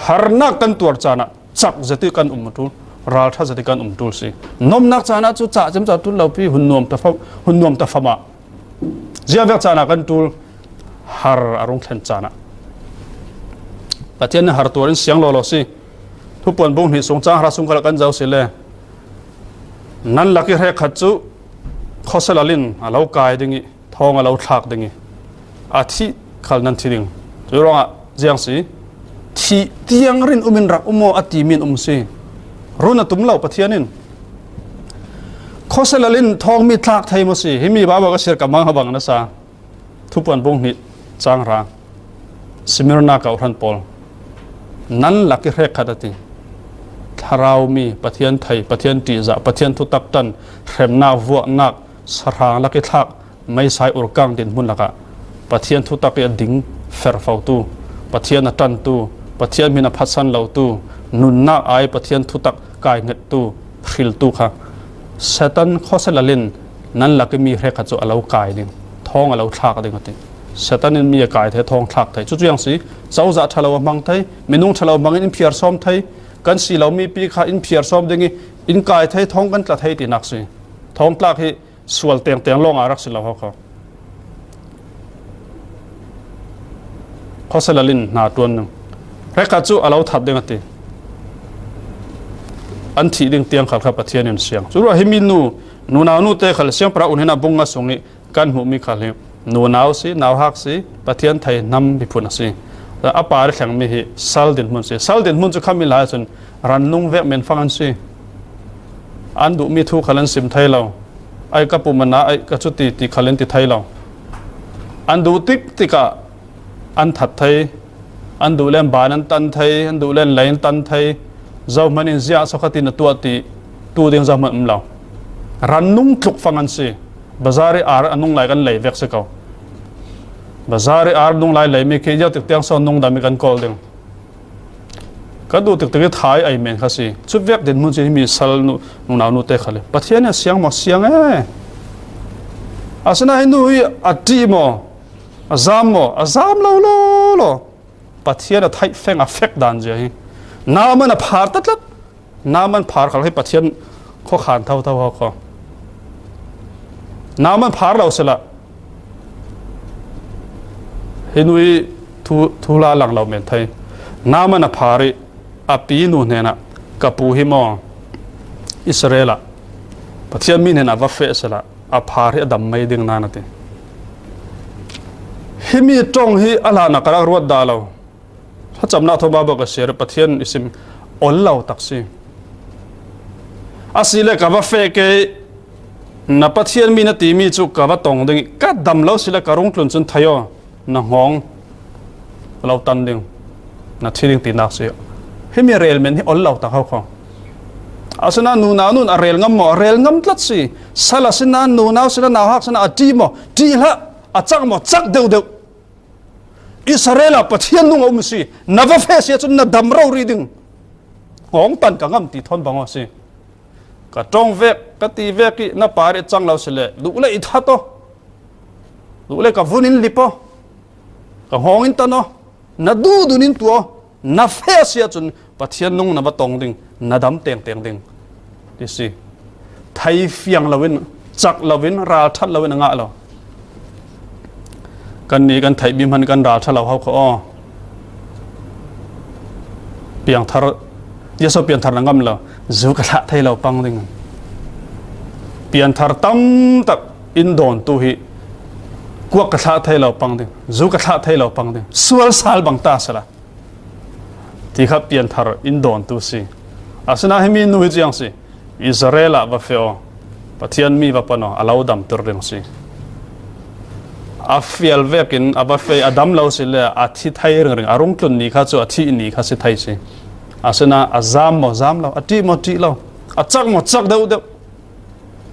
ฮาร์นักกันตัวจานะจักจะติกันตุลรัลท่าจะติกันตุลสินมนักจานะจุจ่าจำจ่าตุลเราพี่หุ่นนวมตะฟมาเจียเวกจานะกันตุลฮาร์อารุงเทนจานะปะเทียนฮาร์ตัวอินเสียงโลสิทุกปนบุญหิสงจ้างรัสุงกลกันเจ้าสิเลนั่นลักที่แรกขัดจุข้อสลาลินเรากายดึงทองเราทักดึงอาทิขัลนันทีดึงจุดร้องเจียงสิที่เตียงรินมินรักโมอติมินสิรู้นะตุ้มเราปะเทียนินข้อสลาลินทองมีทักไทยมั้สิให้มีบ้าบอกก็เสียกับมังหบังนะซาทุกปนบุญหิจางราสิมิรนาเก่าทันปอลนั่นลักที่แรกขัดติถ้าเรามีปะเทียนไทยปะเทียนตีจะปะเทียนทุตักตันเข็มนาวัวนักสรางลักที่ทักไม่ใช่อุรกังดินมุนลักะปะเทียนทุตักยันดิ้งเฟรฟาวตูปะเทียนตันตูปะเทียนมีนพัสันเหล่าตูนุนนักไอปะเทียนทุตักกายเงตูขิลตูค่ะเซตันข้อเสลลินนั่นลักมีเรขัดจุอาเรากายดิ้งท้องอาเราทักดิ้งกันเซตันมีกายไทยท้องทักไทยจุดยังสิเจ้าจะทะเลาะมังไทยเมนุ่งทะเลาะมังอินเพียร์ซ้อมไทยกันสีเรามีปีขาอินเพียร์ซ้อมดิ้งอินกายไทยท้องกันตะไทยตีนักสิท้องตลักให้ส่วนเตียงลงอารักสิเราเขาข้อสลาลินนาตัวนึง เรกัจูอาเราทัดเด้งตีอันที่ดึงเตียงขัดขับปะเทียนเสียงสุดว่าให้มีนูนาวนูเตะขัดเสียงพระอุณหนาบุงกสงนี้กันหูมีขัดเลยนูนาวสินาวหักสิปะเทียนไทยนำพิพุนสิแต่อาปาร์แข่งมีฮิซัลเดนมุนสิซัลเดนมุนจะข้ามีหลายจนรันนุ่งเวกเมนฟังอันสิอันดูมีทุกขันสิมไทยเราไอ้กับปุ่มนาไอ้กับจุดตีขันติไทยเราอันดูติกะอันถัดไทยอันดูเล่นบานันตันไทยอันดูเล่นไหลนตันไทยเจ้ามันอินเสียสักทีนตัวตีตัวเดียงเจ้ามันเรารันนุ่งทุกฟังอันสิบาซารีอาร์อันนุ่งไหลกันไหลเวกสิเขาบาซารีอาร์นุ่งไหลมีเคียติดเตียงซ้อนนุ่งดามีกันกอลเดียงก็ดูติดท้ายไอเมนข้าสิชุดเวกเด่นมุนจะมีสัลนุ่งหนาวนุ่งเตะขาเลยปัจเจียนเนี่ยเสียงหมดเสียงอาสนะให้นุ่ยอัดดีมอazam mo azam lo pathian a thai feng a fek dan je hi naman a phar tatlat naman phar khal hi pathian kho khan thau kho naman phar lo sela hinui thula lang lo men thai naman a phari a pi nu hnenah kapu hi mo israela pathian min hena va fe sela a phar hi adam mai ding na na teฮิมีตรงฮิอาลานักรักรวดดาเราถ้าจำนาทบาบอกเสียรปะเทียนอิสิมอลเราตักซีอาศิเลกับว่าเฟกนับปะเทียนมีนาทีมีจุกกับว่าตรงดึงกัดดำเราศิเลกรุงกลุ่นจนทยอนังหองเราตันดึงนัดที่ดึงตีนักเสียฮิมีเรลเมนฮิอลเราตักเขาของอาสนะนูนานุนเรลงมเรลงตลัดซีสลัสนะนูนาสนะนาฮักสนะจีมจีละอาจักมจักเดียวอิสราเอลปะเทียนนุ่งอมสินับเฟสยจนนัดดำเรารีดึงของตันกังมตีทนบังวสิกะจงเวกกะตีเวกินับปาริจังเราสิเลดูเลยอิทัตโตดูเลยกับวุนินลิปกะหองอินตันโนนัดดูนินตัวนับเฟสยจนปะเทียนนุ่งนับตองดึงนัดดำเตียงดึงดิสิไทยเฟียงเราวินจักเราวินราทัดเราวินงะเรากันนี้กันไทยบิมันกันราชเราเขาอ้อเปียงทารยศเปียงทารนังกำเราจูกระไทยเราปังดึงเปียงทารตั้มตักอินโดนตุหิกวกกระไทยเราปังดึงจูกระไทยเราปังดึงส่วนสาลบังตาสละที่ขับเปียงทารอินโดนตุสิอาสนะให้มีนุ่ยจังสิอิสราเอลบะเฟอปะเทียนมีบะปนออาลาวดำตุเรงสิอาฟิลเวกินอาบะเฟยอดัมเราสิเลอาทิไทยเรื่องอารมณ์กลุ่นนี้ข้าจะอาทินี้ข้าสิไทยสิอาสนะอาซามโมซามเราอาทิโมจิเราอาจักโมจักเดียว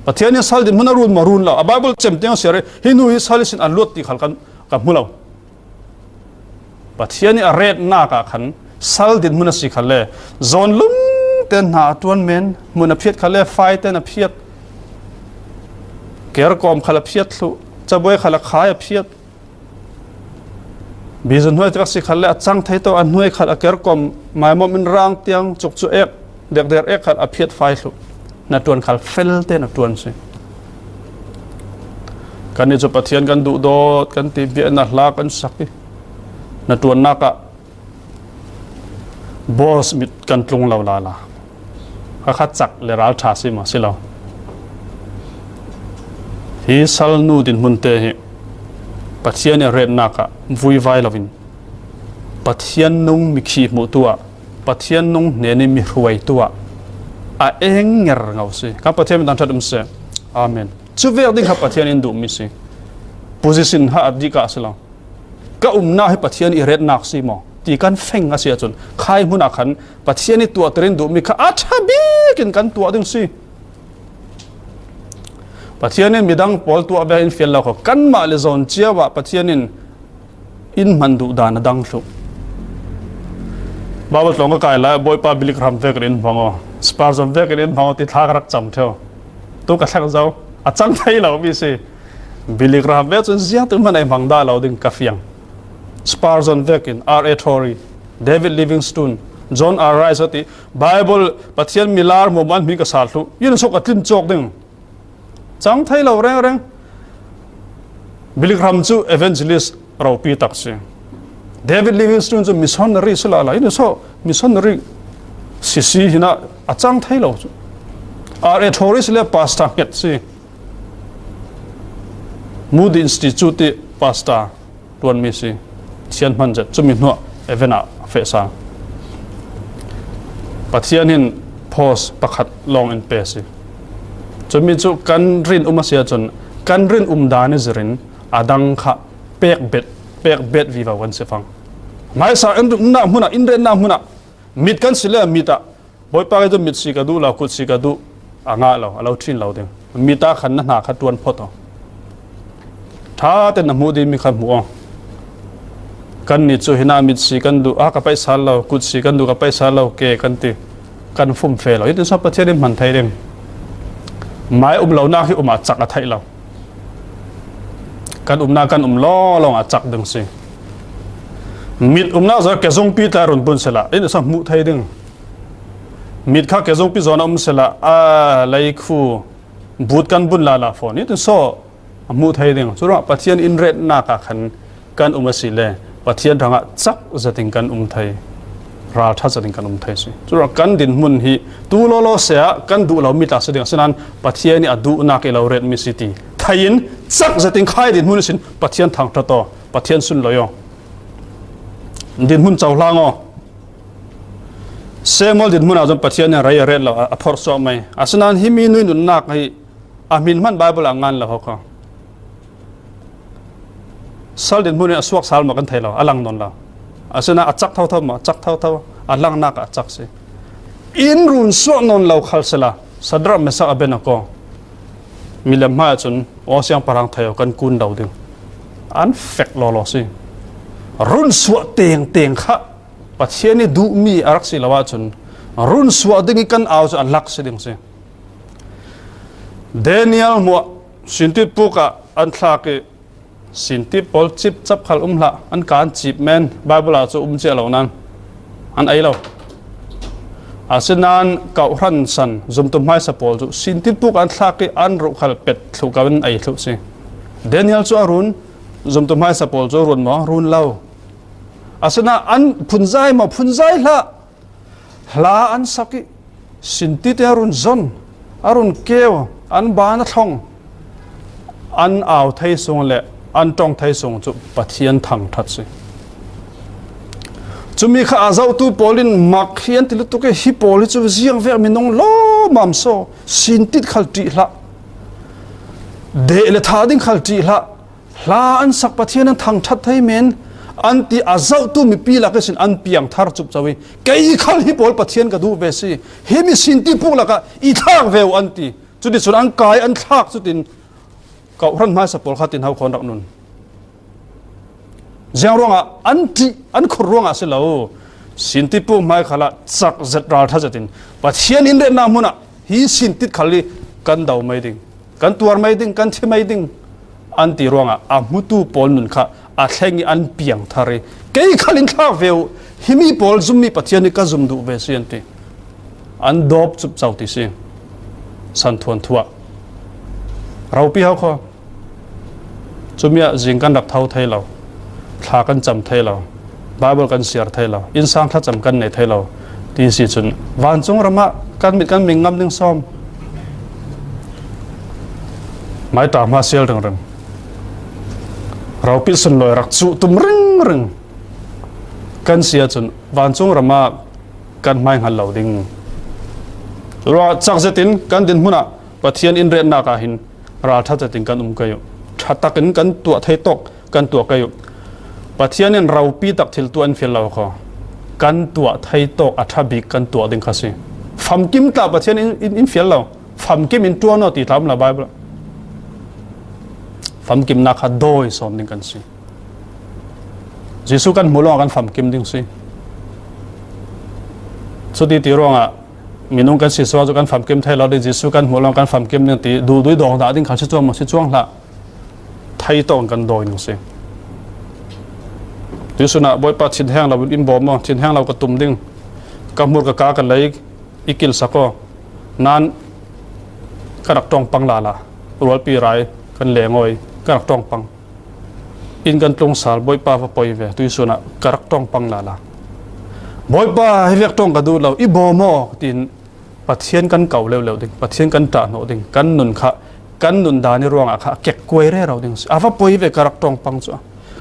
ปะเทียนนี่สัลดินมันรุนมารุนเราอาบาบิลเจมเตียงเสียเลยฮินุยสัลสินอันลวดที่ขันกันกับมุเราปะเทียนนี่อาเรดหน้ากะขันสัลดินมันสิขันเลยโซนลุ่มเต้นหาตัวเมนมันอภิษขันเลยไฟเต้นอภิษเกร์กอมขันอภิษลุจะบ่อยขลักขายเพียบบิจนหัวที่วักสิขลักจังไทยตัวอันหัวขลักเกิดกลมหมายมันร่างเตียงจุกจุเอกเด็กเอกขลักเพียบไฟสุนัดตวนขลักเฟลเต้นัดตวนสิกันนี้จะปะเทียนกันดูโดดกันตีเบียนัดลากันสักนัดตวนนักะบอสมิดกันตรงเราลาข้าขัดจักเลราลชาสิมาสิเราฮิสัลนูดินมุนเตหิปัจเจียนเรนนักะวุยไวลวินปัจเจียนนุ่งมิขีมุตัวปัจเจียนนุ่งเนนิมิรวยตัวเองเงรเงาสิข้าปัจเจียนมันตั้งใจดุมเสอาเมนชูเวลดิ้งข้าปัจเจียนอินดูมิสิโพซิชันฮาอดีกาสิลังก็หน้าให้ปัจเจียนเรนนักสิมอตีกันเฟ่งอาเซียจนใครมุนักขันปัจเจียนตัวเตรินดูมิข้าอาชาบีกินกันตัวดึงสิปัจจัยนี้มีดังพอลตัวแบบอินฟิลเรากันมาเลซอนเจียวว่าปัจจัยนี้อินมันดูดานดังสุบาวตรงก็กลายแล้วบอยปาบิลิกรัมเวกรินพังอ๋สปาร์ซัมเวกรินพังอ๋ติดทากรักจำเท่าตัวกระชักเจ้าอาจังไทยเราไม่ใช่บิลิกรัมเวกจนเสียตัวมันไอ้พังได้เราดึงกาเฟียงสปาร์ซัมเวกินอาร์เอทอรีเดวิดลิวิงสตูนจอห์นอาร์ไรส์ที่ไบเบิลปัจจัยมิลาร์โมมันมีกษัตริย์ยืนสกัดทิ้งโจกดึงจังไทยเราแรงบิลิกรัมจูเอเวนเจลิสเราปีตักสิ David Livingstone จะ missionary สุดละนี่โซ่ missionary สิหินะอาจารย์ไทยเราR.A. Torres เรียก pastor เก็ตสิ Moody Institute pastor ล้วนมีสิเชียนมันจะจุ่มหัวเอเวน่าเฟซ่าปัจจัยนี้ post ประคัดลองอินเปสิจุ่มจุกันรินมาเสียจนกันรินดานิจรินอาดังขะเปียกเบ็ดวิวาวันเสฟังไม่สาอินน้ำหุ่นอินเรนน้ำหุ่นมิดกันสิเลยมิดอะบอยปากจะมิดสิกาดูเราคุดสิกาดูอ่างเราทิ้งเราเดียวมิดตาขันหนาขัดวนพอต่อถ้าแต่น้ำมูดีมีคำหัวกันนิดจู่เห็นมิดสิกันดูกับไปสาเราคุดสิกันดูกับไปสาเราเกกันตีกันฟุ่มเฟลเราที่ชอบประเทศนี้มันไทยเดิมไม่เราหน้าที่มาจักไทยเรากันหน้ากันล้อลองจักดึงสิมิดหน้าจะเกจงปีตารุนบุญเสละนี่ชอบมุไทยดึงมิดข้าเกจงปีจอนเสละไลคูบูดกันบุญลาฟอนนี่ตัวโซ่มุไทยดึงสุดว่าประเทศอินเรนนักกันกันมาสิเลประเทศทางจักจะถึงกันไทยราชจะถึงกันไทยสิสุดว่ากันดินมุนฮีตูโลโลเสียกันดูเรามิตรสิ่งฉะนั้นประเทศนี้ดูนักเราเรนมิสิตีไทยน์จักจะถึงใครดินมุนสินประเทศทางตะโตประเทศสุนลอยดินมุนเจ้าล่างอ๋อเซมอลดินมุนอาจจะประเทศเนี่ยไรเร็ดเราพอร์สอไหมอาสนั้นฮิมีนุยนุนนักให้อามินมันไบเบิลงานเราเขาสัลดินมุนเนี่ยสวกสัลมากันไทยเราอลังนนเราอาสนั้นจักเท่ามาจักเท่าอลังนักจักสิอินรุนสวกนนเราขัลเสละสัดรับเมสักอเบนักมีเลมมาจนโอเสียงปรังไทยกันกุนดาวดึงอันเฟกลอสิรุ่นสวดเตียงข้าปัจเจนี้ดูมีอารักษิลาวาจนรุ่นสวดดึงกันเอาจนลักษดึงสิเดนิเอลมัวสินติปุกะอันทากสินติปอลจิบจับขัลละอันการจีบแมนไบเบิลอาจะเจ้าเหล่านั้นอันไอเราอาเซนันเก่ารันสันจมตุ่มไม้สปอลจุสินติปุกอันทากอันรุขัลเป็ดถูกกันไอทุสิเดนิเอลจะรุนจมตุ่มไม้สปอลจุรุนหมอรุนเล่าอาสนะอันพุนใจมาพุนใจละอันสักสินติเตอรุนซอนอรุนเกวอันบานทองอันอ่าวไทยสงเละอันตองไทยสงจุปะเทียนทางทัดสิจุมีข้าอาเจ้าตูปอลินมักเขียนติลุตุกฮิปอลิจุเสียงเวรมินงล้อมัมโซสินติขัลตีละเดลทาดิงขัลตีละอันสักปะเทียนทางทัดไทยเมนอันที่อาเจ้าตัวมีปีละก็สินอันเปียงทาร์จุบจาวีเกี่ยขัลฮิปอลปะเทียนก็ดูเวสิเฮมิสินติปุกละก็อีทากเววอันที่จุดที่สุดอันกายอันทากจุดที่เก่ารันไม้สปอลขัดตินเฮาคนรักนุนเจ้าร้องอันที่อันขร้องสิลาวสินติปุกไม้ขละจักจัดราทัศตินปะเทียนอินเดนามุนะฮีสินติขัลลีกันดาวไม่ดิ่งกันตัวไม่ดิ่งกันที่ไม่ดิ่งอันที่ร้องมุตุปอลนุนค่ะอาเทงอันเปียงทารีเกี่ยขัลินข้าเวลฮิมีปอลซุมมีปัจจัยนิกาซุมดูเวสิยันตีอันดอบจุบเจ้าติสิสันทวนทัวเราพี่เขาข้อซุมยาจิงกันดักเท้าไทยเราทากันจำไทยเราบาเบิลกันเสียร์ไทยเราอินสานถ้าจำกันในไทยเราตีสิจุนวันจงระมะกันมิดกันมิงงำดึงซ้อมไม่ตามมาเสียเรื่องเราพิสูจน์ลอยรักจุตุมรึงกันเสียจนวันจงระมากันไม่หันเหล่าดิ่งรัวจักเจตินกันดินมุนะปะเทียนอินเรนนักหินราทัศตินกันกยชัดตักกันตัวไทยตกกันตัวกยปะเทียนเราปีตักทิลตัวอันเฟลเราขอกันตัวไทยตกอัฐบิกันตัวดิ่งข้าศึกฟัมกิมตาปะเทียนอินเฟลเราฟัมกิมอินตัวนอติตามละไบเบิลฟัมกิมนักฮัดโดยสอนดิ่งกันสิยิสุกันมุลองกันฟัมกิมดิ่งสิสุดที่ตีรองมีนุ่งกันสิสวาจุกันฟัมกิมไทยเราได้ยิสุกันมุลองกันฟัมกิมดิ่งตีดูด้วยดองดาดิ่งข้าศึกจ้วงมาศึกจ้วงละไทยตองกันโดยดิ่งสิยิสุนะบอยปัดชิ้นแห้งเราอินบอมมาชิ้นแห้งเรากระตุ่มดิ่งกำมือกะกากันเลยอีกิลสักก็นั้นกระดักตองปังลาละรัวปีไรกันเหลงอยกระดักตองปัง in kan tlong sal boy pa pa poi ve tui suna karak tong pang la la boy pa hevek tong ka du lo I bo mo tin Pathian kan kau lew ding Pathian kan ta no ding kan nun kha kan nun da ni ruang a kha kek koi re raw ding awa poi ve karak tong pang chu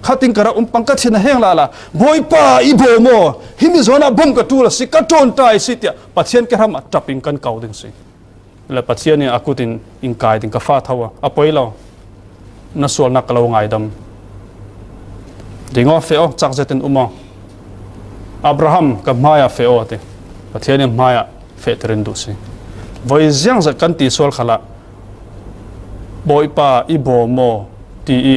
khating kara pang ka thina heng la la boy pa I bo mo himi zona bom ka tu la si ka ton tai si tia Pathian ke ram taping kan kau ding si la Pathian ni akutin in kai ding ka fa thawa a poi lo na sual nak lo ngai dam dingo feo chak zaten umo Abraham ka maya feo ate Pathian ni maya fe terin du si voi ziang za kan ti sol khala boy pa I bo mo ti I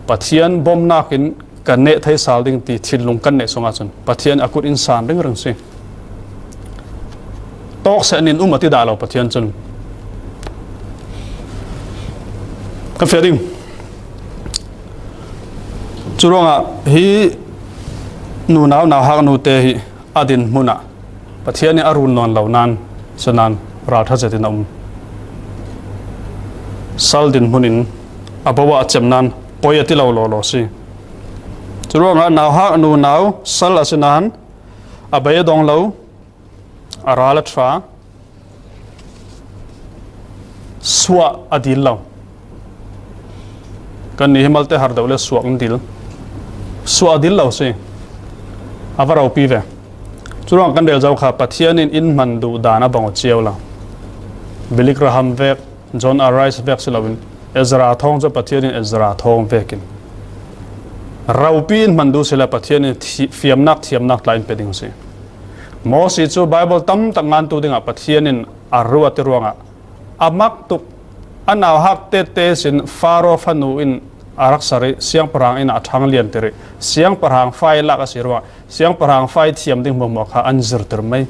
Pathian bom nakin kan ne thai sal ding ti thilung kan ne songa chun Pathian akut insan ring ring si tok se nin umati da lo Pathian chun ka fe ding churonga hi nu naw hak nu te hi adin muna Pathian ni arun non lo nan sanan Raltha zaten sal din munin abawa chem nan poyati lo lo si churonga naw hak nu naw sal asinan abay dong lo Raltha suwa adil lo kan ni himalte har dawle suwa dil suwa dil lo si avarau pi ve churang kan del jaw kha Pathian in man du dana bango chiaw la bilik raham vek John Arise vek silawin Ezra Thawng cho Pathian Ezra Thawng vekin rau pi in man du sila Pathian fiamnak thiamnak line peding si mo si chu Bible tam tak ngan tu dinga Pathian in arua te ruanga amak tuk anaw hak te sin faro fanu in arak sari siang perang in athang lian tere siang perang fai la ka sirwa siang perang fai thiam ding mo kha anzir ter mai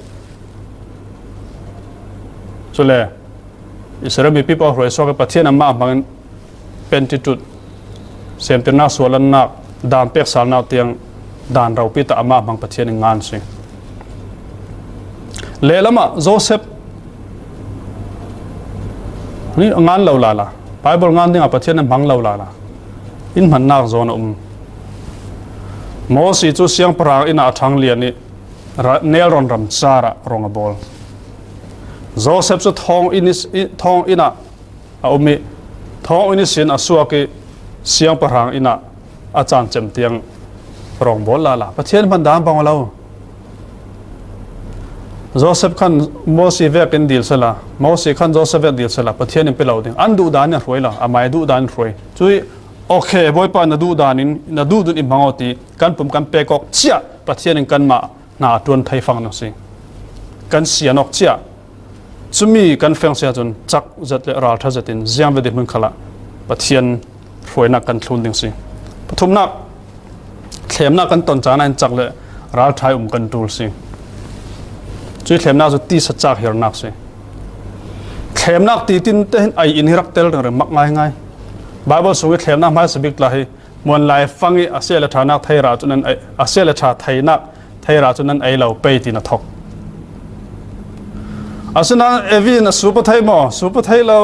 chule Ezra mi people roi so ka Pathian amma bang pentitut semterna solan nak dan pek sal na tiang dan rau pi ta amma bang Pathian ngan si lelama Joseph ni ngan lo la la Bible ngan ding a Pathian bang lo la la in man nak zona mo si chu siang parang ina athang lian ni nel ron ram chara ronga bol Joseph chu thong ina a umi thong ini sin asua ke siang parang ina achan chem tiang rong bol la la Pathian man dam bang lo Joseph khan Moses vek in dil sala Moses khan Joseph vek dil sala Pathian in pelau ding an du dan na roi la amai du dan roi chui okay boy pa na du danin na du dun in mangoti kan pum kan pe kok chia Pathian in kan ma na tuan thai phang no si kan sia nok chia chumi kan feng sia chun chak zat le Raltha zaten ziang ve de mun khala Pathian hruainak kan thlun ding si pathum nak thlemna kan ton chana in chak le Raltha kan tul si chui thlemna zu ti sa chak her nak si thlemnak ti tin te ai in hirak tel re mak ngai Bible sungi thlemna mai sabik la hi mon lai fangi asela thanak thaira chunan asela tha thainak thaira chunan ai lo pe ti na thok asuna evi na super thai lo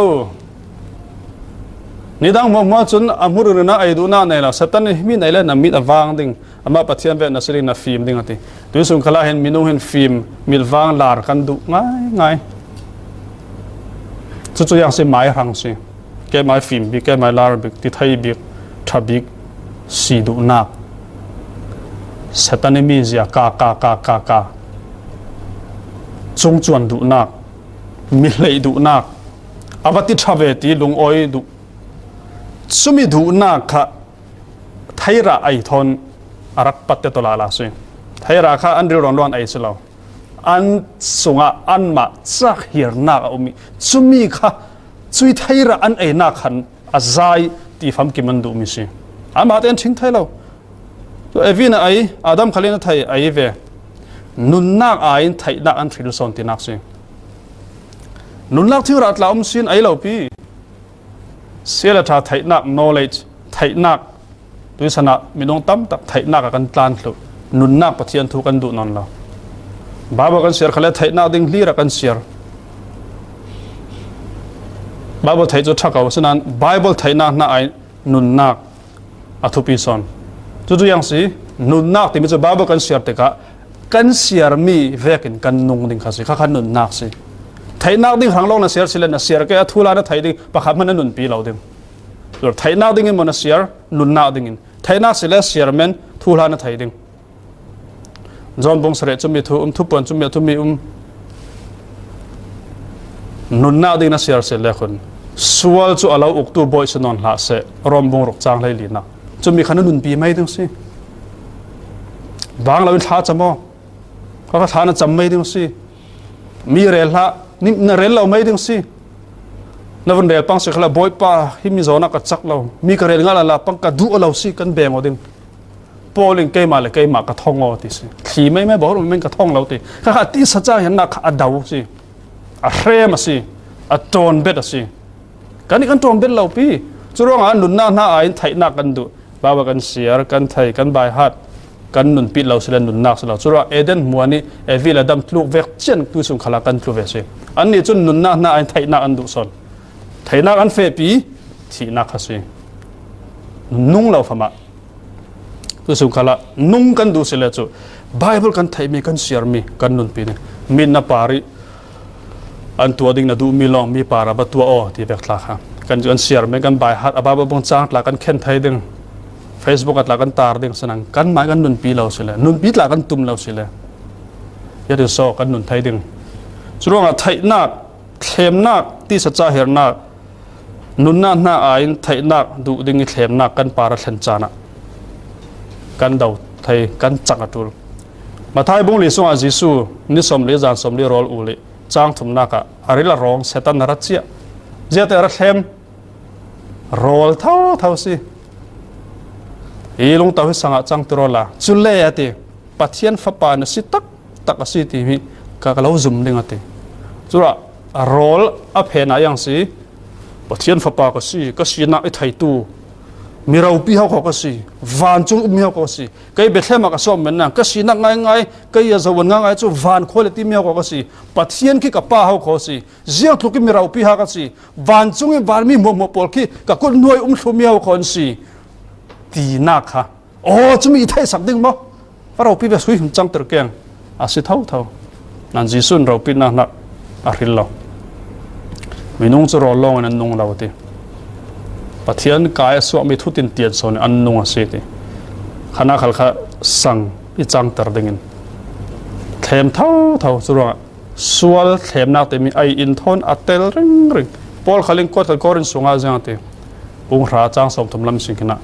nidang mo chun amuru na ai du na nei la satan mi nei la na mit awang ding ama Pathian ve na sili na film ding ati tu sung khala hen minu hen film milwang lar kan du ngai chu yang se mai hang si ke mai film bi ke mai lar bi ti thai bi thabik si du nak satan mi zia ka chung chuan du nak mi lei du nak avati thave ti lung oi du sumi du nak kha thaira ai thon arak patte to la se thaira kha an ron ron ai selo an sunga an ma chak hir nak umi sumi kha chui thaira an ai na khan azai ti fam ki man du mi si ama ten thing thailo to evina ai adam khalina thai ai ve nun nak ain thai nak an thil son ti nak si nun nak thiu rat la sin ai lo pi sela tha thai nak knowledge thai nak tu sana minong tam tak thai nak kan tlan thlu nun nak Pathian thu kan du non lo baba kan share khala thai nak ding hlira kan share Bible thai cho thakaw sanan Bible thai nak na ai nun nak a thu pi son chu yang si nun nak ti mi chu baba kan siar te ka kan siar mi vekin kan nung ding kha si kha khan nun nak si thai nak ding hang long na siar silen na siar ke a thula na thai ding pakhat man nun pi lo ding lor thai nak ding in mon na siar nun nak ding in thai nak sile siar men thula na thai ding John bong sare chu mi thu thu pon chu mi thu mi nun nak ding na siar se le khun sual chu alo uktu boy sanon la se rom bong rok chang lai li na chu mi khan nun pi mai ding si bang lo tha chamo ka tha na cham mai ding si mi rel ha ni na rel lo mai ding si na von rel pang se khala boy pa hi mi zona ka chak lo mi ka rel ngala la pang ka du lo si kan beng oding polling ke ma le ke ma ka thong o ti si thi mai mai bo men ka thong lo ti kha ti sa cha yan na kha dau si a hrem si a ton bet si kan kan ton bet lo pi chu rong an nun na ain thai na kan du baba kan siar kan thai kan bai hat kan nun pi lo silen nun nak sala chura eden muani evil adam tluk vek chen tu sum khala kan tlu ve se an ni chun nun na ain thai na an du son thai na an fe pi thi na kha se nung lo phama tu sum khala nung kan du sele chu bible kan thai mi kan siar mi kan nun pi ni min na pari an tua ding na du mi long mi para ba tua o ti vek thla kha kan siar me kan bai hat aba bong chang tla kan khen thai ding Facebook at la kan tar ding sanang kan mai kan nun pi lo sile nun pi la kan tum lo sile ya de so kan nun thai ding churong a thai nak thlem nak ti sa cha her nak nun na na ain thai nak du ding i thlem nak kan para thlen chana kan dau thai kan chak atul ma thai bong li song a jisu ni som le jan som le rol u le chang thum na ka arila rong setan na ra chia zate ra thlem rol thau si ilung tahu sangat cang terola cule ati Pathian fapa na si tak asi ti mi kalau zoom dengan ati cura roll up hena yang si Pathian fapa ko si nak ithai tu mirau pi hau ko si van chung mi hau ko si kai bethlema ka som men na ka si nak ngai kai ya zawan ngai chu van quality mi hau ko si Pathian ki ka pa hau ko si ziang thu ki mirau pi ha ka si van chung i van mi mo pol ki ka kun noi thu mi hau ko si ti nak ha chu mi thai sak ding mo rau pi be sui hum chang ter keng a si thau nan ji sun rau pi na a ril lo minung chu ro long an nung lo ti Pathian kai so mi thutin tian so an nung a se ti khana khal kha sang i chang ter dingin thlem thau chu ro sual thlem nak te mi ai in thon atel ring pol khaling ko thal korin sunga jang te ung ra chang som thum lam sing kina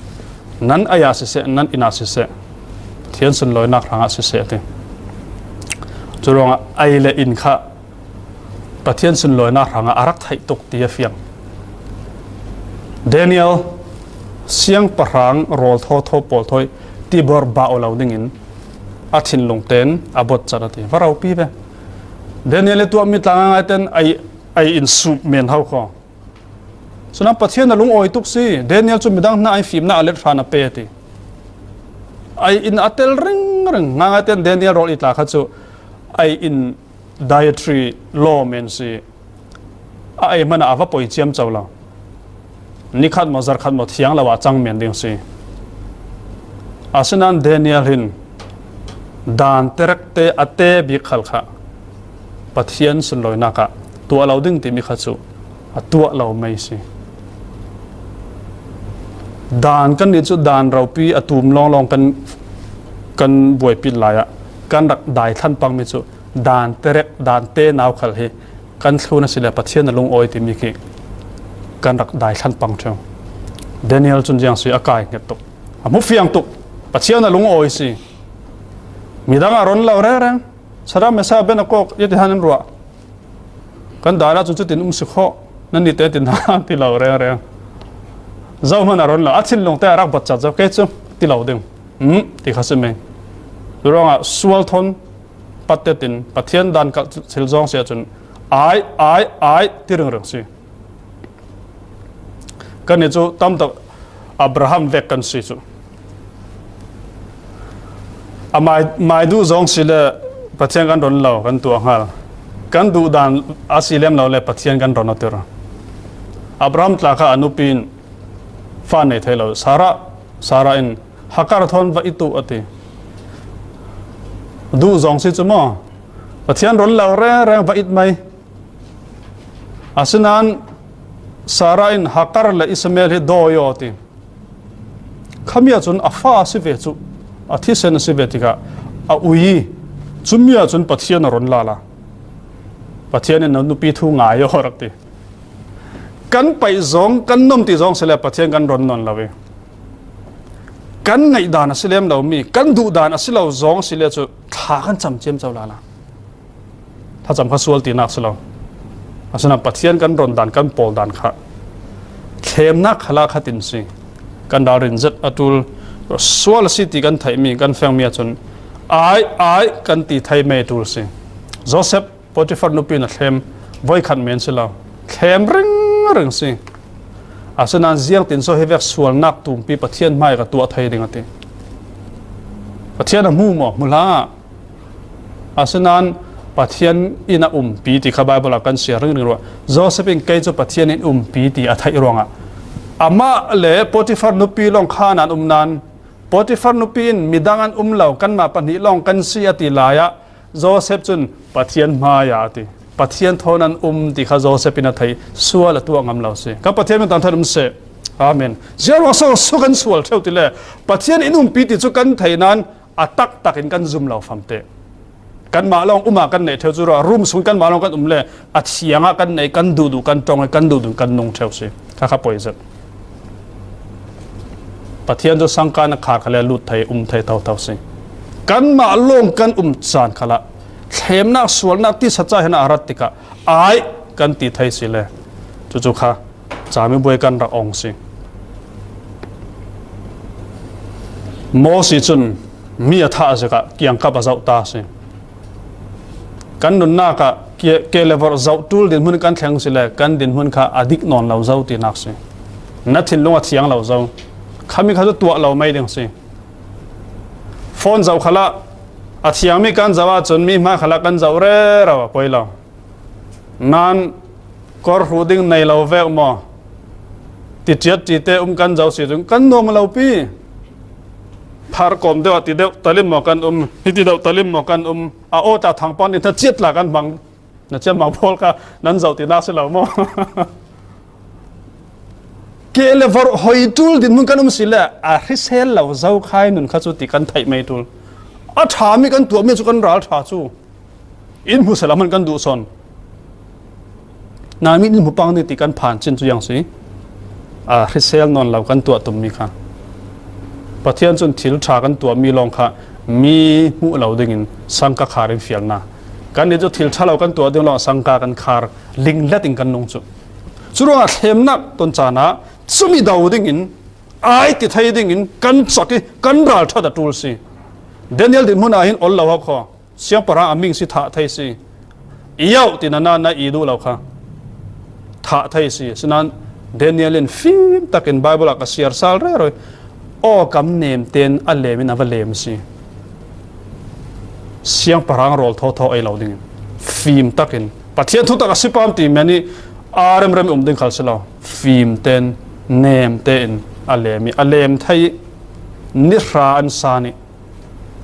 nan aya se nan ina se thian sun loi nak ranga se te churonga ai le in kha Pathian sun loi nak ranga arak thai tok ti fiang Daniel siang parang rol tho pol thoi ti bor ba olaw dingin athin lungten abot charati varau pi be Daniel tu mi tanga ten ai in sup men hau ko suna Pathian na lung oi tuk si Daniel chu midang na ai fim na alet thana pe ti ai in atel ring nga ten Daniel rol itla kha chu ai in dietary law men si ai mana ava poi chiam chawla ni khat mo zar khat mo thiang lawa chang men ding si asinan Daniel hin dan terakte ate bi khal kha Pathian sun loina ka tu alaw ding ti mi kha chu atua law mai si dan kan ni chu dan rau pi atum long kan buai pin laya kan rak dai than pang mi chu dan terek dan te naw khal he kan thluna sila Pathian lung oi ti mi ki kan rak dai than pang thang Daniel chun jang si akai nget tok amu fiang tok Pathian lung oi si midanga ron law re sara mesa ben ko yeti hanin ruwa kan dala chu tin si kho nan ni te tin ha ti law re zau man aron la athin long te arak batcha zo ke chu ti law ding ti khase me ronga sual thon patte tin Pathian dan ka thil jong se chun ai ti reng si kan ni chu tam tak Abraham vek kan si chu mai du jong si le Pathian kan ron law kan tu ngal kan du dan asilem law le Pathian kan ron atir Abraham tla kha anupin fan nei thelo sara sara in hakar thon va itu ati du zong si chumo Pathian ron lau re va it mai asinan sara in hakar la ismail hi do yo ti khamia chun afa si ve chu athi sen si ve tika a ui chumia chun Pathian ron la la Pathian in nu pi thu nga yo rak ti kan pai zong kan nom ti zong sele Pathian kan ron non lawe kan ngai dan asilem lo mi kan du dan asilo zong sile chu tha kan cham chem chaw la la tha cham kha sual ti nak silo asana Pathian kan ron dan kan pol dan kha khem nak khala khatin si kan darin zat atul sual si ti kan thai mi kan feng mi chun ai kan ti thai me tul si Joseph Potiphar nu pin a khem voi khan men silo khem ring si asanan ziang tin so hevek sual nak tum pi Pathian mai ka tua thai ding ati Pathian a mu mo mula asanan Pathian ina pi ti kha Bible kan share ring ro Joseph in kai cho Pathian in pi ti a thai ronga ama le Potiphar nu pi long khan an nan Potiphar nu pi in midangan lau kan ma pani long kan si ati laya Joseph chun Pathian ma ya ati Pathian thonan ti kha Joseph ina thai sual tu ngam lau se ka Pathian tan tharum se amen zero so kan sual theu ti le Pathian in pi ti chu kan thai nan atak takin kan zum lau famte kan ma long kan nei theu chu ro room sun kan ma long kan le athianga kan nei kan du kan tong kan du kan nong theu se kha poison Pathian jo sangka na khar khale lut thai thai tau se kan ma long kan chan khala khem na sual na ti sacha hena aratika ai kan ti thai sile chu kha chami boy kan ra ong si mo si chun mi atha azaka kyang ka bazau ta si kan nun na ka ke lever zau tul din mun kan thleng sile kan din hun kha adik non lau zau ti nak si na thin longa thiang lau zau khami kha tua lau mai ding si phone zau khala athiang mi kan zawa chun mi ma khala kan zaw re rawa poila nan kor huding nei lo vek mo ti chiat ti te kan zaw si jung kan nom lo pi thar kom de ti de talim mo kan ti de talim mo kan a o ta thang pon ni tha chiat la kan bang na chem ma phol ka nan zaw ti na se lo mo ke le vor hoi tul din mun kan sila a hrisel lo zaw khai nun kha chu ti kan thai mai tul a tha mi kan tu mi chu kan ral tha chu in mu salaman kan du son na mi in mu pang ni ti kan phan chin chu yang si a hrisel non lo kan tu tum mi kha Pathian chun thil tha kan tu mi long kha mi mu lo ding in sangka kharin fial na kan ni jo thil tha lo kan tu ding lo sangka kan khar ling lating kan nong chu churonga thlem nak ton chana chumi dau ding in ai ti thai ding in kan chaki kan ral tha da tul si Daniel din muna hin ol lawa kho siang para aming si tha thai si iyau tinana na idu law kha tha thai si sinan Daniel in film takin Bible ka share sal re roi o kam nem ten alemin avalem si siang parang rol tho ai law ding film takin Pathian thu ta sipam ti mani rem ding khal selo film ten nem ten alem thai ni ra an sani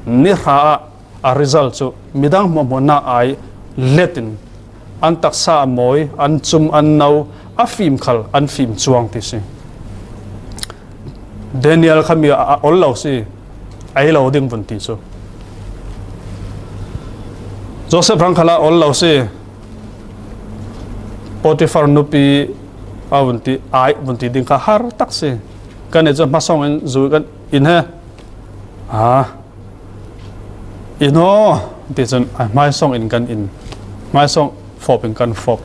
ni ra a result chu midang mo na ai letin an taksa moi an chum an nau a film khal an film chuang ti si Daniel khami ol lo si ai lo ding bun ti chu Joseph rang khala ol lo si Potiphar nu pi avunti ai bunti ding kha har tak si kan e ma song en zu kan in he ino ti chun mai song in kan in mai song fop in kan fop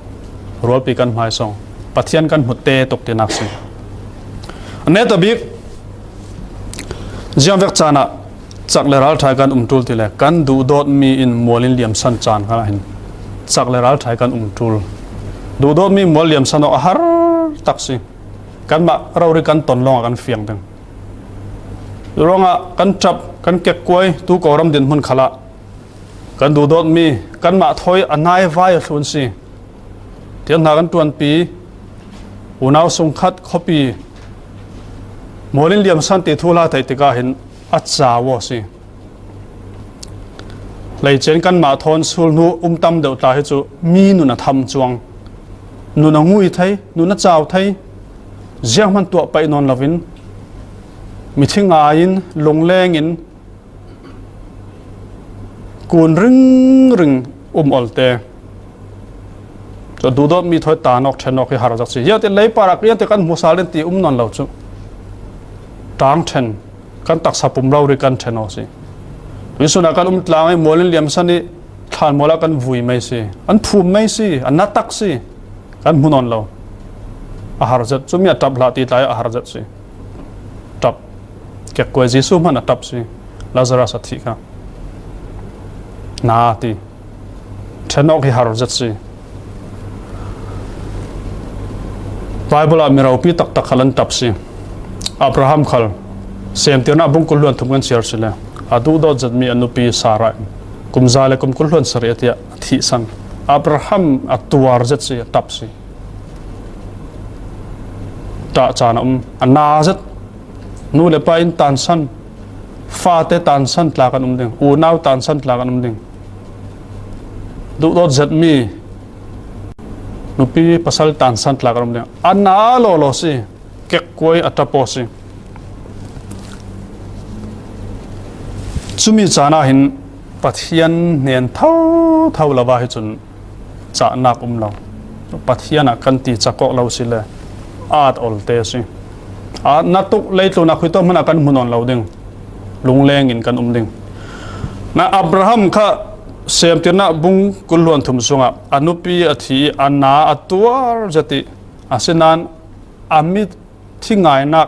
rol pi kan mai song Pathian kan hutte tok te nak si ane ta bik jiang vek chana chak le ral thai kan tul ti le kan du dot mi in molin liam san chan khala hin chak le ral thai kan tul du dot mi mol liam san o har taksi kan ma rauri kan ton long kan fiang deng ronga kan chap kan kek koi tu ko ram din hun khala kan du dot mi kan ma thoi anai vai thun si tian na kan tuan pi unau sung khat khopi โมลินเลียมสันติทุลาไทติกาเห็นอัจฉาวสิเลยเจนกันมาทอนสูลนูตั้มเดาตาให้จูมีนุนทำจวงนุนงุยไทยนุนเจ้าไทยเจียงมันตัวไปนอนลวินมีทิ้งอายินลงแรงอินกูนรึงอลเตจะดูดมีถอยตานอกเชนอกให้หาจักสิยาติเลยปารักยาติกันมุสาลินตีนอนเราจูตางเชนกันตักสับปุ่มเราด้วยกันเชนอสิวิสุนักันตลางไอ้โมลินเลียมสันนี่ทานโมลากันวุยไม่สิอันภูมิไม่สิอันนัดตักสิกันมุนอนเราอาหารจัดจุมีตับลาตีตายอาหารจัดสิตับเก็บกวยจิสุมันตับสิลาซารัสติค่ะนาตีเชนอกให้หาจัดสิไบเบิลมีเราพิตักขลันตับสิอับราฮัมขลเสียมเตียนาบุ้งกุลวนทุกเงินเสียสิเลยอาดูดอจัดมีอนุปีสาระกุมซาเลกุมกุลวนสระเตียที่สันอับราฮัมอัตัวจัดสิตับสิตาจานอันนาจัดนู่นเลยไปอินตันสันฟาเตตันสันตลากันดึงอูนาวตันสันตลากันดึงดูดอจัดมีนุปีภาษาตันสันตลากันดึงอันนาโลสิเก็กกวยอัตโปสิจุมีจานาหินปัทยันเนียนเท่าละว่าให้จนจานักเราปัทยันกันตีจักรเราสิเลยอาดอลเตสินัตุเลยตัวนักขุยต้มมันกันมุนอนเราดึงลุงแรงอินกันดึงนะอับราฮัมข้าเสียมเตียนบุงกุลวนทุมสงะอนุปีอธิอันนาอัตัวจติอาศัยนั้นอามิดที่ง่ายนัก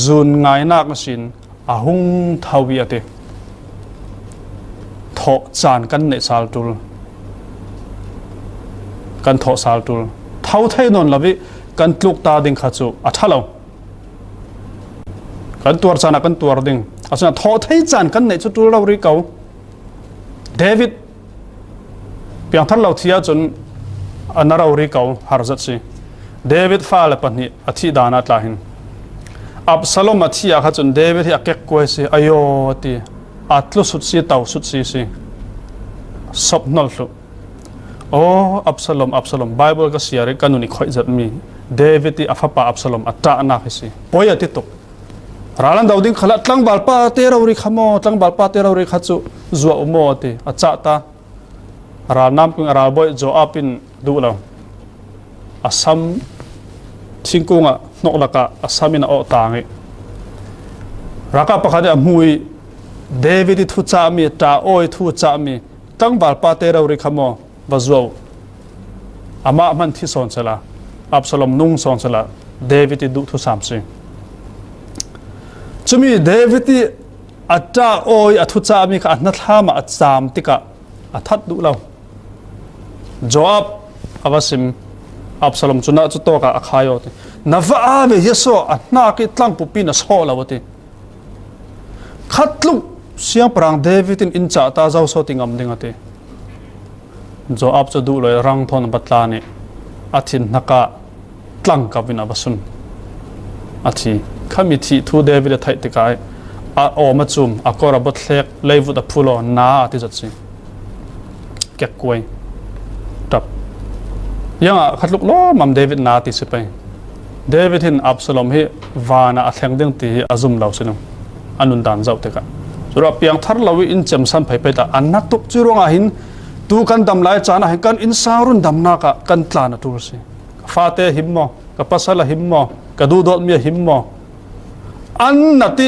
จุนง่ายนักสินอาหุงทวีอติทอจานกันในสาลตุลกันทอสาลตุลเท่าไทยนนละวิกันลูกตาดิ่งขัดจูอัฐเรากันตัวจานกันตัวดิ่งอาศัยทอไทยจานกันในจุดเราริเกาเดวิดเพียงท่านเราเทียจนอันเราริเกาฮาร์จัดสิเดวิดฟ้าเลปนี่อธิดานัดลาหินอับซาโลมอธิอาขัดจนเดวิดที่อักเก็กกวยสิอโยตีอัตลุสุดสีเต่าสุดสีสิศพนอลลุโอ้อับซาโลมไบเบิลก็เสียริกันนุนิคอยจัดมีเดวิดที่อัฟปะอับซาโลมอัตตานักสิปอยติตุกราลันดาวดิ้งขลัดตั้งบาลปาเตเราริขโมตั้งบาลปาเตเราริขัดจูจัวอุโมติอัจฉตาราน้ำกิงราบอยโจอาปินดูเราอัสซัมทิ้งกุ้งอ่ะนกละกะอัสซัมินอต่างไงรักปะคันมวยเดวิดทุจามีตาโอยทุจามีตั้งบาลปาเตเราริขโมบาจัวอามามันที่สอนเสละอับสลอมนุ่งสอนเสละเดวิดดูทุสามสิจะมีเดวิดอัตตาโอยอัตุจามีกับอันนัทฮามาอัตสามติกะอัทัดดูเราจอบอวสิมอับสลอมจุนัจุโตกะอักขายอตินาวาเบยโซอันนักที่ตั้งปุปินัสโฮลาวติขัดลุกเสียงปรางเดวิดอินจ่าตาเจ้าโซติงอัมดิงติจอบจะดูเลยรังทอนบัตลานีอาทินนักะตั้งกับวินาบสุนอาทิข้ามีที่ทูเดวิดไทยติกายโอมาจุมอากรบัตเล็กเลวุดพูโลนาอาทิจัดสิเก็กกวยตับยังขัดลุกล้อมัมเดวิดนาติสิไปเดวิดเห็นอับสลอมให้วานาแทงเด้งตีอาซุมเหล่าสินอนุนดานเจ้าติกะสุราเปียงทาร์ลาวิอินเจมสันไปไปแต่อันนักตุกจิรงอาหินตูกันดำลายจานะเห็นกันอินซารุนดำนักกันตลาดตัวสิฟาเตหิมมอกับปัสสาวะหิมมอกระดูดอดมีหิมมออันนัติ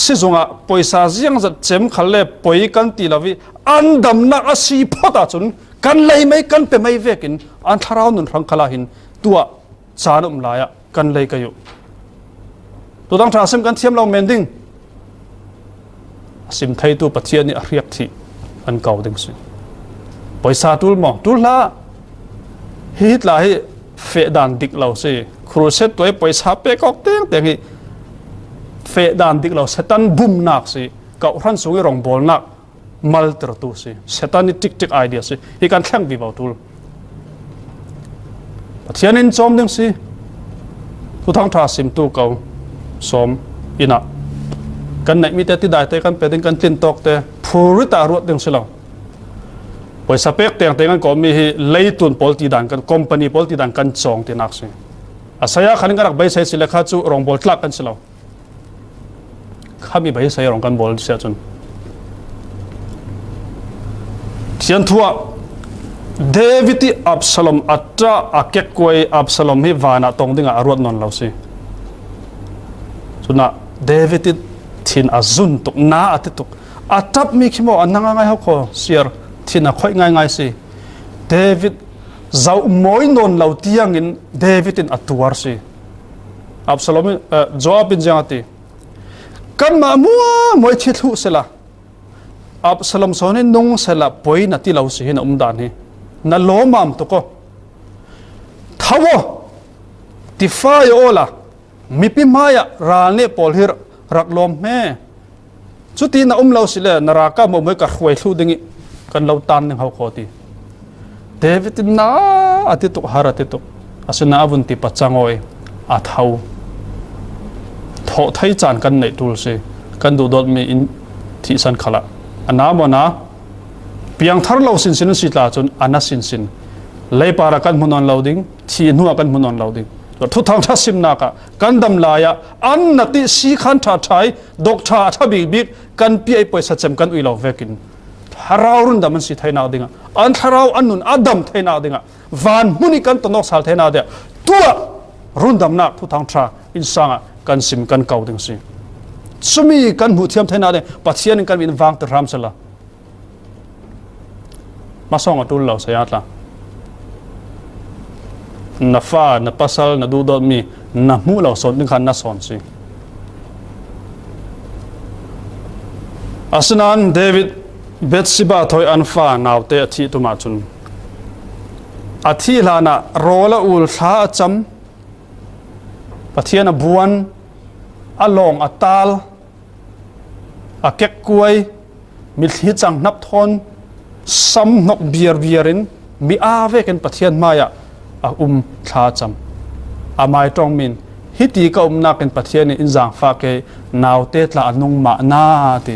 สิจงอ่ะปอยซาเจียงจะเจมขันเล่ปอยกันตีลาวิอันดำนักสีพอตาจุนกันเลยไม่กันเป็นไม่เวกินอันทารานุนรังคลาหินตัวจานุมลายกันเลยกันอยู่ตัวตั้งทาสิมกันเทียมเราเมนดิ้งสิมไทยตัวปัจเจียนี่เรียกที่อันเก่าดิ้งสิปอยซาตุลมอตุลละฮิตลาฮิเฟดันดิกเราสิครูเซตตัวปอยซาเปกอกเตียงแต่ฮิเฟดันดิกเราเซตันบุมนักสิเก่าท่านสูงรองบอลนักมัลตรตูสิเซตันนี่ติกไอเดียสิฮิกันแข่งวิบาวตุลปัจเจียนินจอมดิ้งสิทุกทางทาสิมตัวเก่าสม ina kan nei mi te ti dai te kan pe ding kan tin tok te phuri ta ruat ding silo poisa pek teng tengan ko mi hi leitun polti dan kan company polti dan kan chong ti nak se asaya khaning garak bai sai sile kha chu rong bol tlak kan silo khami bai sai rong kan bol sia chun thian thua David Absalom atra akek koi Absalom hi wana tong dinga arwat non lo si chuna David thin azun tuk na atituk atap mi khimo ananga ngai ko siar thina khoi ngai si David zau moi non lo tiang in David in atuar si Absalom Joab in jangati kan ma mua moi thithu sela Absalom sone nung sela poi na ti lo si hin dan hi na lomam to ko thawo ti fa yola mipi maya ralne polhir raklom me chuti na lo sile naraka mo moi ka khwai thu dingi kan lo tan ning hau khoti David na atituk haratituk asina avun ti pachangoi athau tho thai chan kan nei tul se kan du dot me in thi san khala anamona piang thar lo sin sin sitla chun ana sin sin lei para kan munon loading thi nuwa kan munon loading thu thang tha sim na ka kan dam la ya an nati si khan tha thai dok tha tha big big kan pi ai poisa chem kan ui lo vekin harau run daman si thaina dinga an tharau anun adam thaina dinga van muni kan tonok sal thaina de tua run dam na thu thang tha in sanga kan sim kan kau ding si sumi kan mu thiam thaina de pathian kan min wang te hramseh masong atul lo sayatla na fa na pasal na du dot mi na mu lo son ding khan na son si asnan David Bethsheba thoi an fa naw te thi tu ma chun athi lana rola ul tha acham pathian a buan along atal akek kuai mi thi chang nap thon sam nok biarin mi ave ken pathian maya a tha cham amai tong min hiti ka na ken pathian in jang fa ke naw te tla anung ma na ti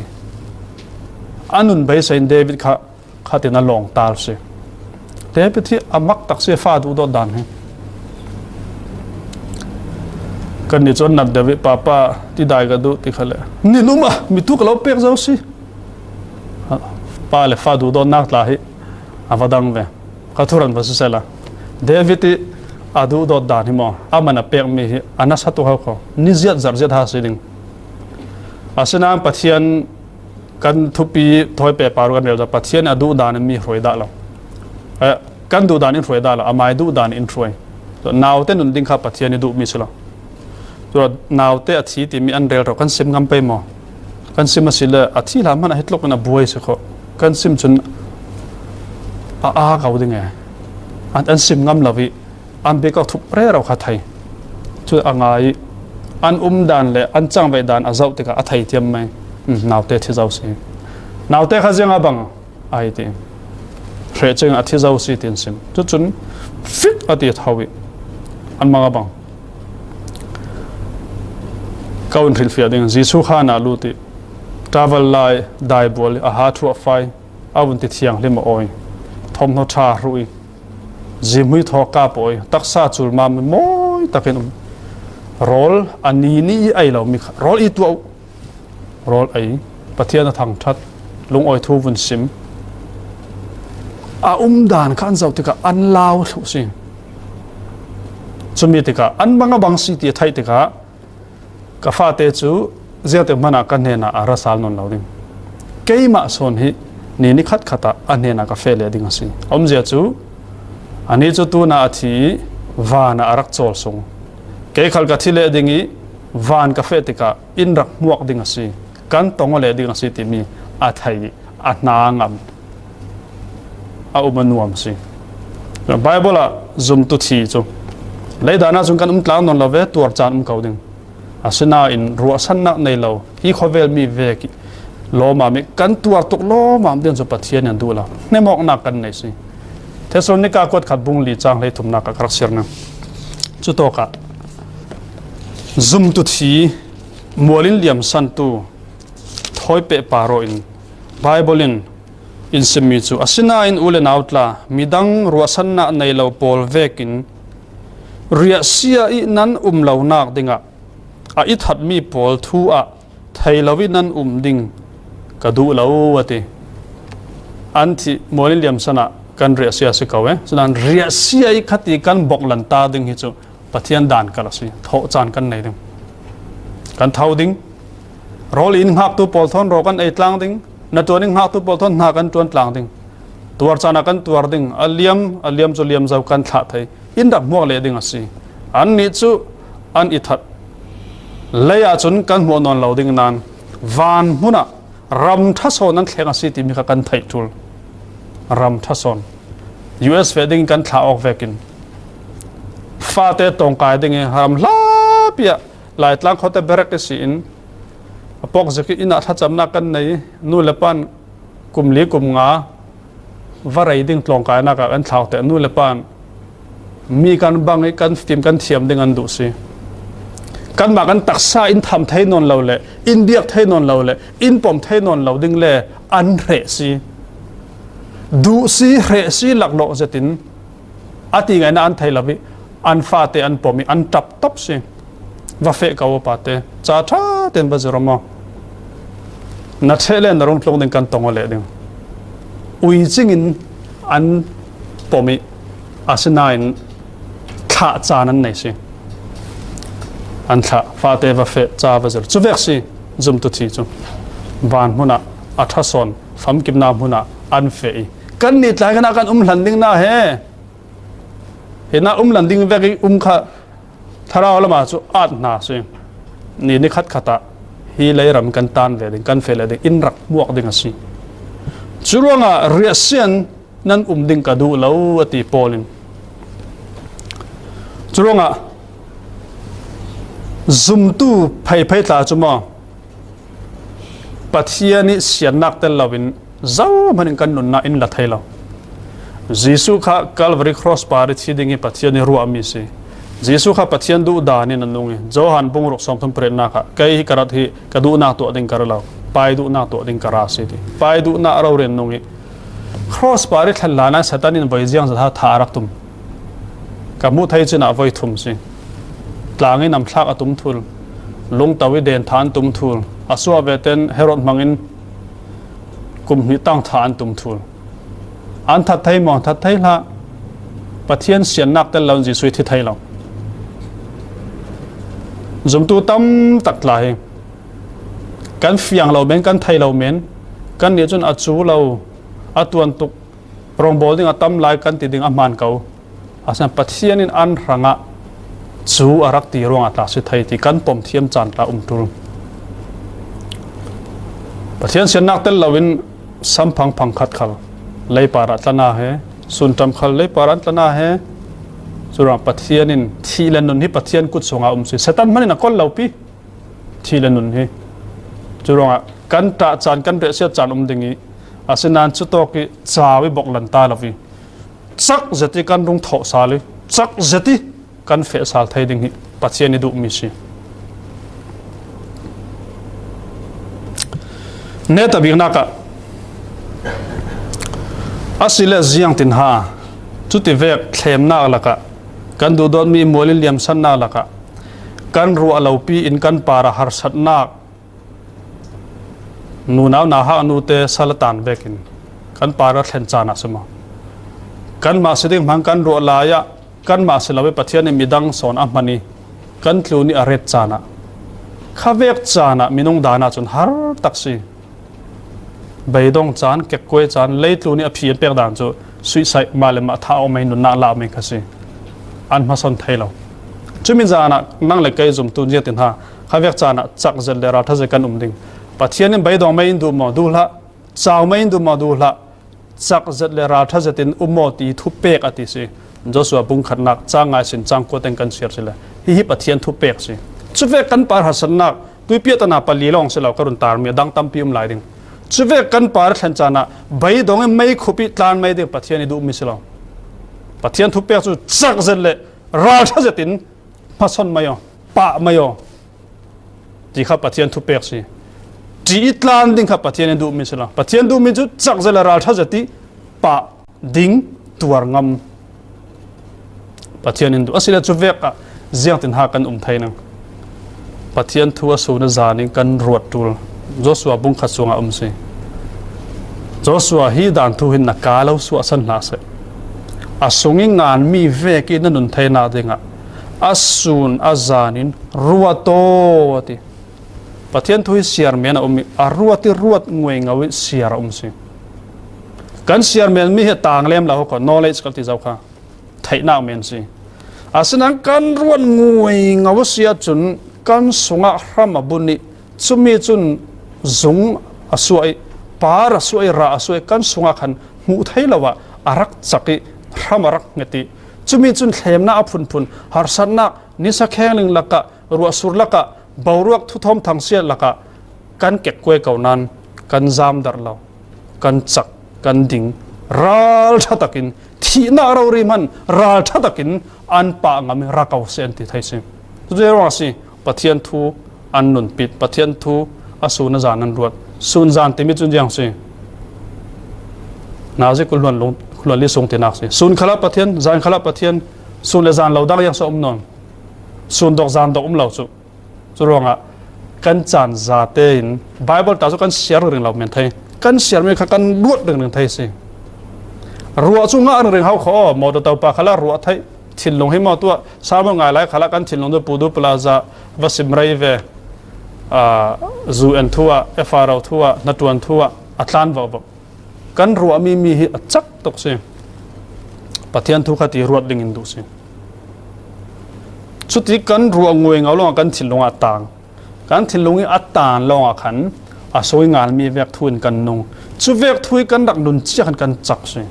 anun bai sain David kha te na long tal se David thi amak tak se fa du do dan he kan ni chon nat David papa ti dai ga du ti khale ni luma mi tu ka lo pek zo si pa le fa du do nak la hi avadang ve ka thuran va su sela David adu do dan hi mo amana pek mi hi anas hatu ha ko niziat zarjet ha siding asana pathian kan thupi thoi pe paru kan rel pathian adu dan mi hroi da lo kan du dan in hroi da lo amai du dan in hroi to naw te nun ding kha pathian ni du mi silo to naw te athi ti mi an rel ro kan sim ngam pe mo kan sim asila athi la man hitlok na buai se kho kan sim chun a kau ding e an sim ngam lawi an be ka thup pre ro kha thai chu angai an dan le an chang ve dan azau te ka athai tiam mai naw te thi zau si naw te kha jenga bang ai ti thre cheng athi zau si tin sim chu chun fit ati thawi an manga bang kaun thil fia ding jisu khana luti travel lai dai bol a ha thu fai awun ti thiang hlima oi thom no tha rui jimui tho ka poi taksa chul ma moi takin rol ani ni ai lo mi rol I tu rol ai pathian thang that lung oi thu vun sim a dan khan zau tika an lao thu si chumi tika an manga bang si ti thai tika ka fa te chu zate mana kan hnenah arasal non lo ding keima son hi ni khat khata hnenah ka fele ding asi omje chu ani chu tu na athi wana arak chol sung ke khal ka thile dingi van ka fe tika in rak muak ding asi kan tongole ding asi ti mi athai ahnangam a umanuam si bible a zum tu thi chu leidana chung kan tlang non lo ve tur chan kauding asina in ruwa sanna nei lo hi khovel mi veki lo ma mi kan tuar tuk lo ma den zo pathian an dula ne mok na kan nei si Thessalonica kot khat bung li chang le thumna ka kar sirna chu to ka zum tu thi มัวลินเลียมสันตูถอยเปปาโรอินไบเบิลินอินสมิจูอาศินาอินอุเลนเอาตลามีดังรัวสันนะในเหล่าปอลเวกินเรียเสียอีนั้นเหล่านักดิงะอิทัดมีปอลทูไทยเหล่าวินั้นดิงกระดูเหล่าวะติอันที่มัวลินเลียมสันนะกันเรียเสียสิเขาฉะนั้นเรียเสียอีขัดที่กันบอกลันตาดิงฮิจูปะเทียนด่านกันละสิโถจานกันไหนดิงกันเท่าดิงรอลินหักตัวปอลทอนรอกันไอ้ตลางดิงนัดตัวนึงหักตัวปอลทอนหักกันตัวตลางดิงตัวจานักันตัวดิงอัลเลียมจุเลียมจะกันทัดให้อินดับมัวเลยดิงสิอันนี้จูอันอิทัดเลยอาจนกันหัวนอนเหล่าดิงนั้นวานมุนะรำทัศน์นั้นแข่งสิที่มีกันไทยทุลรำทัศน์ US เวดิงกันท่าออกเวกินฟาเตตรงกายดิงรำลาเปียหลายตลางเขาแต่เบรกสินปกติอินาทัศจำนักกันในนู่นละปันกลุ่มลีกลุ่มงาวารายดิ่งตรงกายนักกันท่าแต่นู่นละปันมีการบังกันฟิล์มกันเทียมดิ่งกันดูสิกันมากันตักษาอินทำไทยนนเราเลยอินเดียไทยนนเราเลยอินปอมไทยนนเราดิ่งเลยอันเรซีดูสิเรซีหลักโลจะตินอาทิไงนะอันไทยละวิอันฟาเตอันปอมีอันตับสิว่าเฟกเอาปาเตจ้าท่าเต็นบัจรมานัดเชลนนรงลงดิ่งกันตรงอะไรดิ่งอุยจิงินอันปอมีอาศินาอินข้าจานันไหนสิอันข้าฟาเตว่าเฟจ้าบัจรจุเวกสิจุมตุทีจุบานมุนะอัฐสอนฟัมกิบนามุนะอันเฟยกันนี่หลายกันกันหลันดิ่งน่าเห็นนะหลันดิ่งเวกข้าถ้าเราละมาจูอัดหนาสินี่ขัดขัดฮีเลยรำกันตานเวดิกันเฟลดิอินรักบวกดิ่งสิจุลงะเรียเซียนนั้นดิ่งกระดูเหลาตีโพลินจุลงะซุ่มตู้ไพ่ตาจุมาปัทยานิเสียนักเตลลาวินเจ้ามันกันนุนน่าอินละไทยเรายิสุข้าคัลวารีครอสปาริที่ดิ่งปัทยานิรัวมิสิยิสุข้าปัทยันดูดานี่นั่นนุ่งโจฮันปุ่งรุกสมทุมเปรตนักใครที่กระที่กระดูนักตัวดิ่งกระเราไปดูนักตัวดิ่งกระสิทีไปดูนักเราเรียนนุ่งครอสปาริทันลานะสถานีนบริจาคสถานทารักตุมกับมุทัยจีน่าไว้ทุมสิกลางนี้นำชักตุมทุลลงตะวิเดนฐานตุมทุลอาศัวเวเตนเฮโรดมังอินกุมนิตั้งฐานตุมทุลอันทัดไทยมองทัดไทยละปัทยันเสียนักแต่เราจีสุยที่ไทยเราจุมตัวตั้มตักลายกันเฟียงเราเมนกันไทยเราเมนกันเนี่ยจนอัจฉริเราอัตวันตุกรองบอลดิ้งอัตตั้มลายกันติดิ้งอัมมันเขาอาศัยปัทยานินอันรังะจูอารักตีรวงอัตลาสุดไทยที่กันปมเทียมจันทร์ตุลปัทยันเสียนักแต่เราวินสัมพังขัดขัลเลยปารัตนาเฮสุนทรขัลเลยปารัตนาเฮสุราปัทยานินทีละนุนที่ปัทยันกุศลงาสิเสตันมันนี่นักคนเราปีทีละนุนที่สุรากันตาจานกันเรเสียจานดิ่งนี้อาศัยนั้นชุดโตกิจาวิบอกลันตาลาวีจักเจติกันรุงทอสาลีจักเจติกันเฟสาลไทยดิ่งนี้ปัทยันนี่ดูมิสิเนตบิกนักอาศิเลจียงตินหาจุดที่เวกเข็มนักละกะกันดูดอนมีมัวลิเลียมสันนักละกะกันรัวเหล่าปีอินกันปาราหารสัตนักนูนาวนาฮานูเตสัลตันเบกินกันปาราเทนจานะสมกันมาสิดิ่งมังกันรัวลายะกันมาสิลาเวปัทยานิมิดังสอนอัมมานีกันทลูนีอเรตจานะข้าเวกจานะมินุงดานะจนฮาร์ตักซีใบดงจานเก็บกล้วยจานเลยทลูนีอภิเษกเปียกด่านจูสุยใส่มาเลมาท้าเอาไม่นุนนาลาไม่คัสิอันมาสนไทยเราจุมินจานะนั่งเล็กไก่จุ่มตุนเจตินหาข้าเวกจานะจักเจลเดราทัศกันดิ่งปัทยานิใบดงไม่อินดูมาดูละเจ้าไม่อินดูมาดูละจักเจลเดราทัศตินอุโมตีทุเปกอติสิจสัวบุงขัดนักจ้างไงสินจ้างกัวเต็งกันเสียสิเลยฮิปัทยันทุเปกสิจุเวกันปาหัสนักตุยเปียตนาปลีลองสิเรากรุณตามีดังตั้มพิมลายดิ่งจุเวกันปาร์ทันจานะใบดงไม่ขุปิตานไม่ดิ่งปัทยันดูมิสิเราปัทยันทุเปกจุจักเจลเลราทัศตินมาสนไม่ยอปะไม่ยอ จีข้าปะเทียนทุเปกสิจีอิตลานดิ้งข้าปะเทียนดูมิสละปะเทียนดูมิจุจักเจลาร์ท่าจะตีปะดิ้งตัวงำปะเทียนดูอาศัยจุเวกอะเจียงตินหากันไทยนังปะเทียนทัวสูนจานิกันรวดตูลโจสัวบุงขัดสวงสิโจสัวฮีดานทุหินนักกาลาวสัวสันนาเสอาสงิงานมีเวกินันไทยนาดิงะอาสูนอาจานินรัวโตติปะเทียนทุยเสียร์เมียนอมอารัวติรัวงวยงาวิเสียร์สิกันเสียร์เมียนมีเหตุต่างเล่มเราก็ knowledge กันที่เจ้าค่ะไทยนาเมียนสิอาสนังกันรัวงวยงาวิเสียจุนกันสงะพระมบุญนิจุมีจุนจงอสวยปาระสวยระสวยกันสงะขันหูไทยละวะอารักจักิพระมรักเงติจุมีจุนเทมนาอภุนพุนหารสันนักนิสักแห่งหนึ่งละกะรัวสุรละกะบาวรวกทุทอมทางเสียละกะกันเก็บกวยเก่านั้นกันจามดาร์เรากันจักกันดิ่งรัลทักินที่น่าเราริมันรัลทักินอันปะงามิรักเอาเสียนติไทยสิตัวเดียวว่าสิปะเทียนทูอันนุนปิดปะเทียนทูอสูนจานันรวดสูนจานติมิจุนยังสินาจิกุลวนลงลวนลิสงตินักสิสูนขลับปะเทียนจานขลับปะเทียนสูนเลจานเราดักยังสมนอนสูนดอกจานดอกเราสุจุรองะกันจานซาเตนไบเบิลตาสุกันเสียเรื่องเราเมือนไทยกันเสียไม่ขัดกันรวดเรื่องไทยสิรัวจุงะเรื่องเขาขอมอดเตาปาขลับรัวไทยถิ่นลงให้มาตัวสามงานไรขลักกันถิ่นลงด้วยปูดูปลาซาวสิมไรเวจูเอ็นทัวเอฟอาร์เอาทัวนัตวันทัวอัตลันวะกันรัวมีจักตกสิปะเทียนทุกขติรวดดิ่งดูสิสุดที่กันรัวงวยเงาลงกันถิ่นลงอัตตางกันถิ่นลงอัตตานลงอักขันอาศัยงานมีเวกทุนกันนงจุเวกทุยกันดักดุนเชี่ยกันจักสิ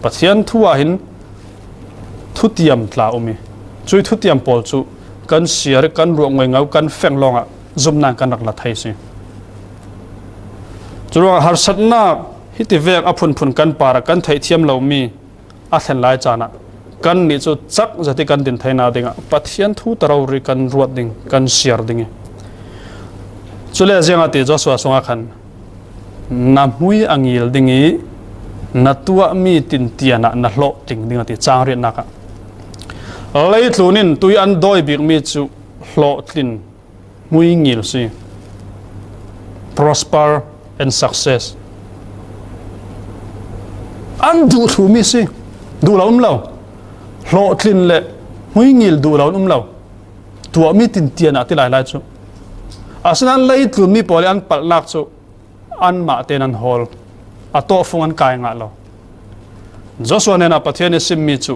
ปะเทียนทัวหินทุติยมตลาอมีจุยทุติยมปอลจุกันเสียกันรวงเงากันแฝงลงอ่ะจุ่มนางกันหลักละไทยสิจุดว่าหาสัตนาฮิติเวกอภุนกันปาระกันไทยเทียมเรามีอาเซนไลจานะกันนี่จุดจักจะที่กันดินไทยนาดิ่งอ่ะปะเทียนทูตเราริกันรวดดิ่งกันเสียดิ่งจุเลเจียงติจอสวาสงขันน้ำมุยอังยิลดิ่งนัตัวมีตินเตียนะนัโลดิ่งดิ่งติจางเรียนนักเลยทุนินตุยอันโดยบิกมีจุโลตินมุยงิลสิ prosper and success อันดูทุมีสิดูเราเราโลตินเละมุยงิลดูเราเราตัวมีตินเตียนะที่หลายจุอาศัยนั้นเลยทุมีปอลอันปัลลักจุอันมาเตนันฮอลอัตโตฟงอันกายงาเราจอสวานเนนับประเทศนี้สิมีจุ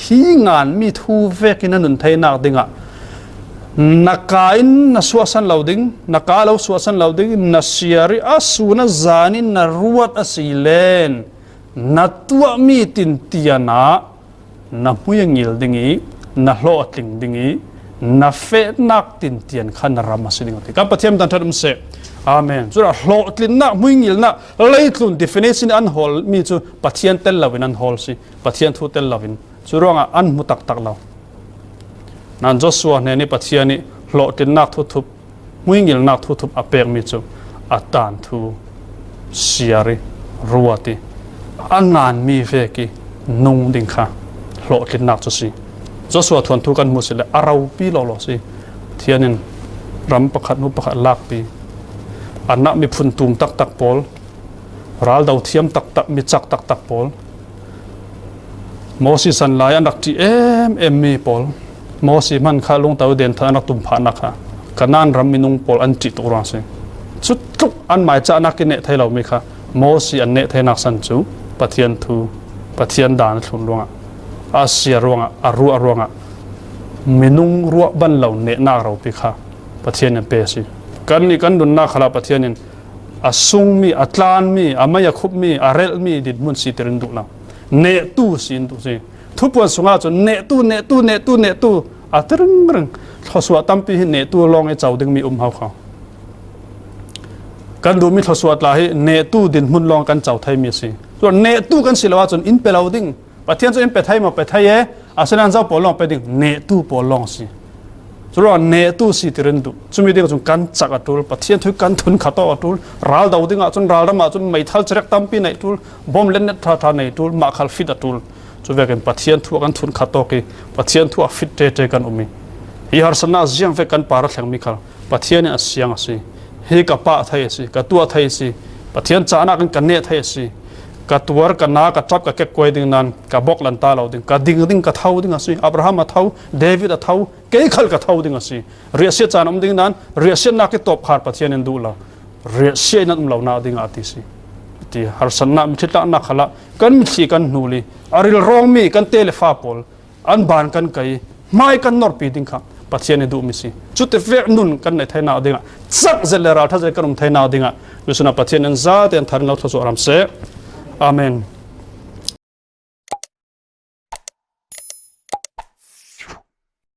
ฮีงานมีทูเวกินันไทยนักดิ่งอ่ะนักการนัสวสันเหล่าดิ่งนักการเราสวสันเหล่าดิ่งนัสเซียริอาสูนัจานินนัรวดอาศิเลนนัตัวมีตินเตียนะนับมุยงิลดิ่งนัโลติงดิ่งนัเฟนักตินเตียนขันรามาสิดิ่งติกับประเทศนั้นทัดมเสอาเมนสุดาโลตินนักมุยงิลนักเลยตุน definition อันฮอลมีจุประเทศเตลลาวินอันฮอลสิประเทศทูเตลลาวินสุรองอันมุตักตักเรานั่นจอสัวเนี่ยนี่ปัจจัยนี้โลตินนักทุบมุยงิลนักทุบอเปกมิจุอัตานทูเสียริรัวติอันงานมีเวกินุ่งดิ่งค่ะโลตินนักจุสิจอสัวทวนทุกันมุสิเลอาราปีโลสิเทียนินรำประคัดนุประคัดลากปีอันนักมีพุนตุงตักตักปอลรัลดาวเทียมตักตักมีจักตักตักปอลโมสิสันลายอันดักที่มีปอลโมสิมันข้าลงเตาเดินทางนักตุ่มผ่านนักค่ะกันนั่นรำมินุงปอลอันจิตตัวรังสิสุดทุกอันหมายจะนักกินเนไทยเราไม่ค่ะโมสิอันเนไทยนักสันจูปะเทียนทูปะเทียนดานทุนรวงอาเซียรวงอารัวรวงมินุงรัวบันเหล่าเนนักเราไปค่ะปะเทียนยังเปสิกันนี่กันดุนนักขลับปะเทียนนี่อาซุงมีอัตลานมีอามายคุบมีอาเรลมีดิดมุนสีเตรินดุเราเนตูสินตุสิทุบวันสงอาจนเนตูอัตรึงรึงทศวรรษตั้มปีเนตูลองไอ้เจ้าดึงมีเขากันดูมีทศวรรษลายเนตูดินมุนลองกันเจ้าไทยมีสิส่วนเนตูกันสิลาวจนอินเปล่าดิ้งปะเทียนจนอินเปไทยมาเปไทยอาศัยนั้นเจ้าปอลองไปดิ้งเนตูปอลองสิ จุดเนตุสิติเรนดูจุมีเด็กจุกันจักอตุลปัทเทียนทุกันทุนขัดอตุลรัลดาวดิ้งจนรัลดามาจนไม่ทัลเจริญตั้มปีในตุลบอมเล่นเนตท่าในตุลมาขัลฟิดอตุลจุเวกันปัทเทียนทุกันทุนขัดอกีปัทเทียนทุฟิตเตกันมีฮิฮาร์สนาเสียงเวกันปาร์ทแห่งมิคัลปัทเทียนเสียงสิฮิกับป้าไทยสิกับตัวไทยสิปัทเทียนจานักกันเนไทยสิกับตัวกันนากับจับกับเก็บกวยดิ้งนั้นกับบอกลันตาเราดิ้งกับดิ้งกับเท้าดิ้งสิอับราฮัมกับเท้าเดวิดกับเท้าเกย์ขัลกับเท้าดิ้งสิเรียเสียจานดิ้งนั้นเรียเสียนักที่ตบขาดปัทเทียนดูละเรียเสียนั้นเราหน้าดิ้งอาทิสิที่ฮาร์สันนามิทิตานักขละกันมิชีกันนูลีอาริลรองมีกันเตลฟ้าปอลอันบานกันไกไม่กันนอร์ปีดิ้งค่ะปัทเทียนดูมิสิจุดที่เวกนุนกันในไทยนาดิ้งสักเจริญเราถ้าจะกันไทยนาดิ้งวิสุนาปัทเทียนซาเตียนทารินเราทศรามเสอาเมน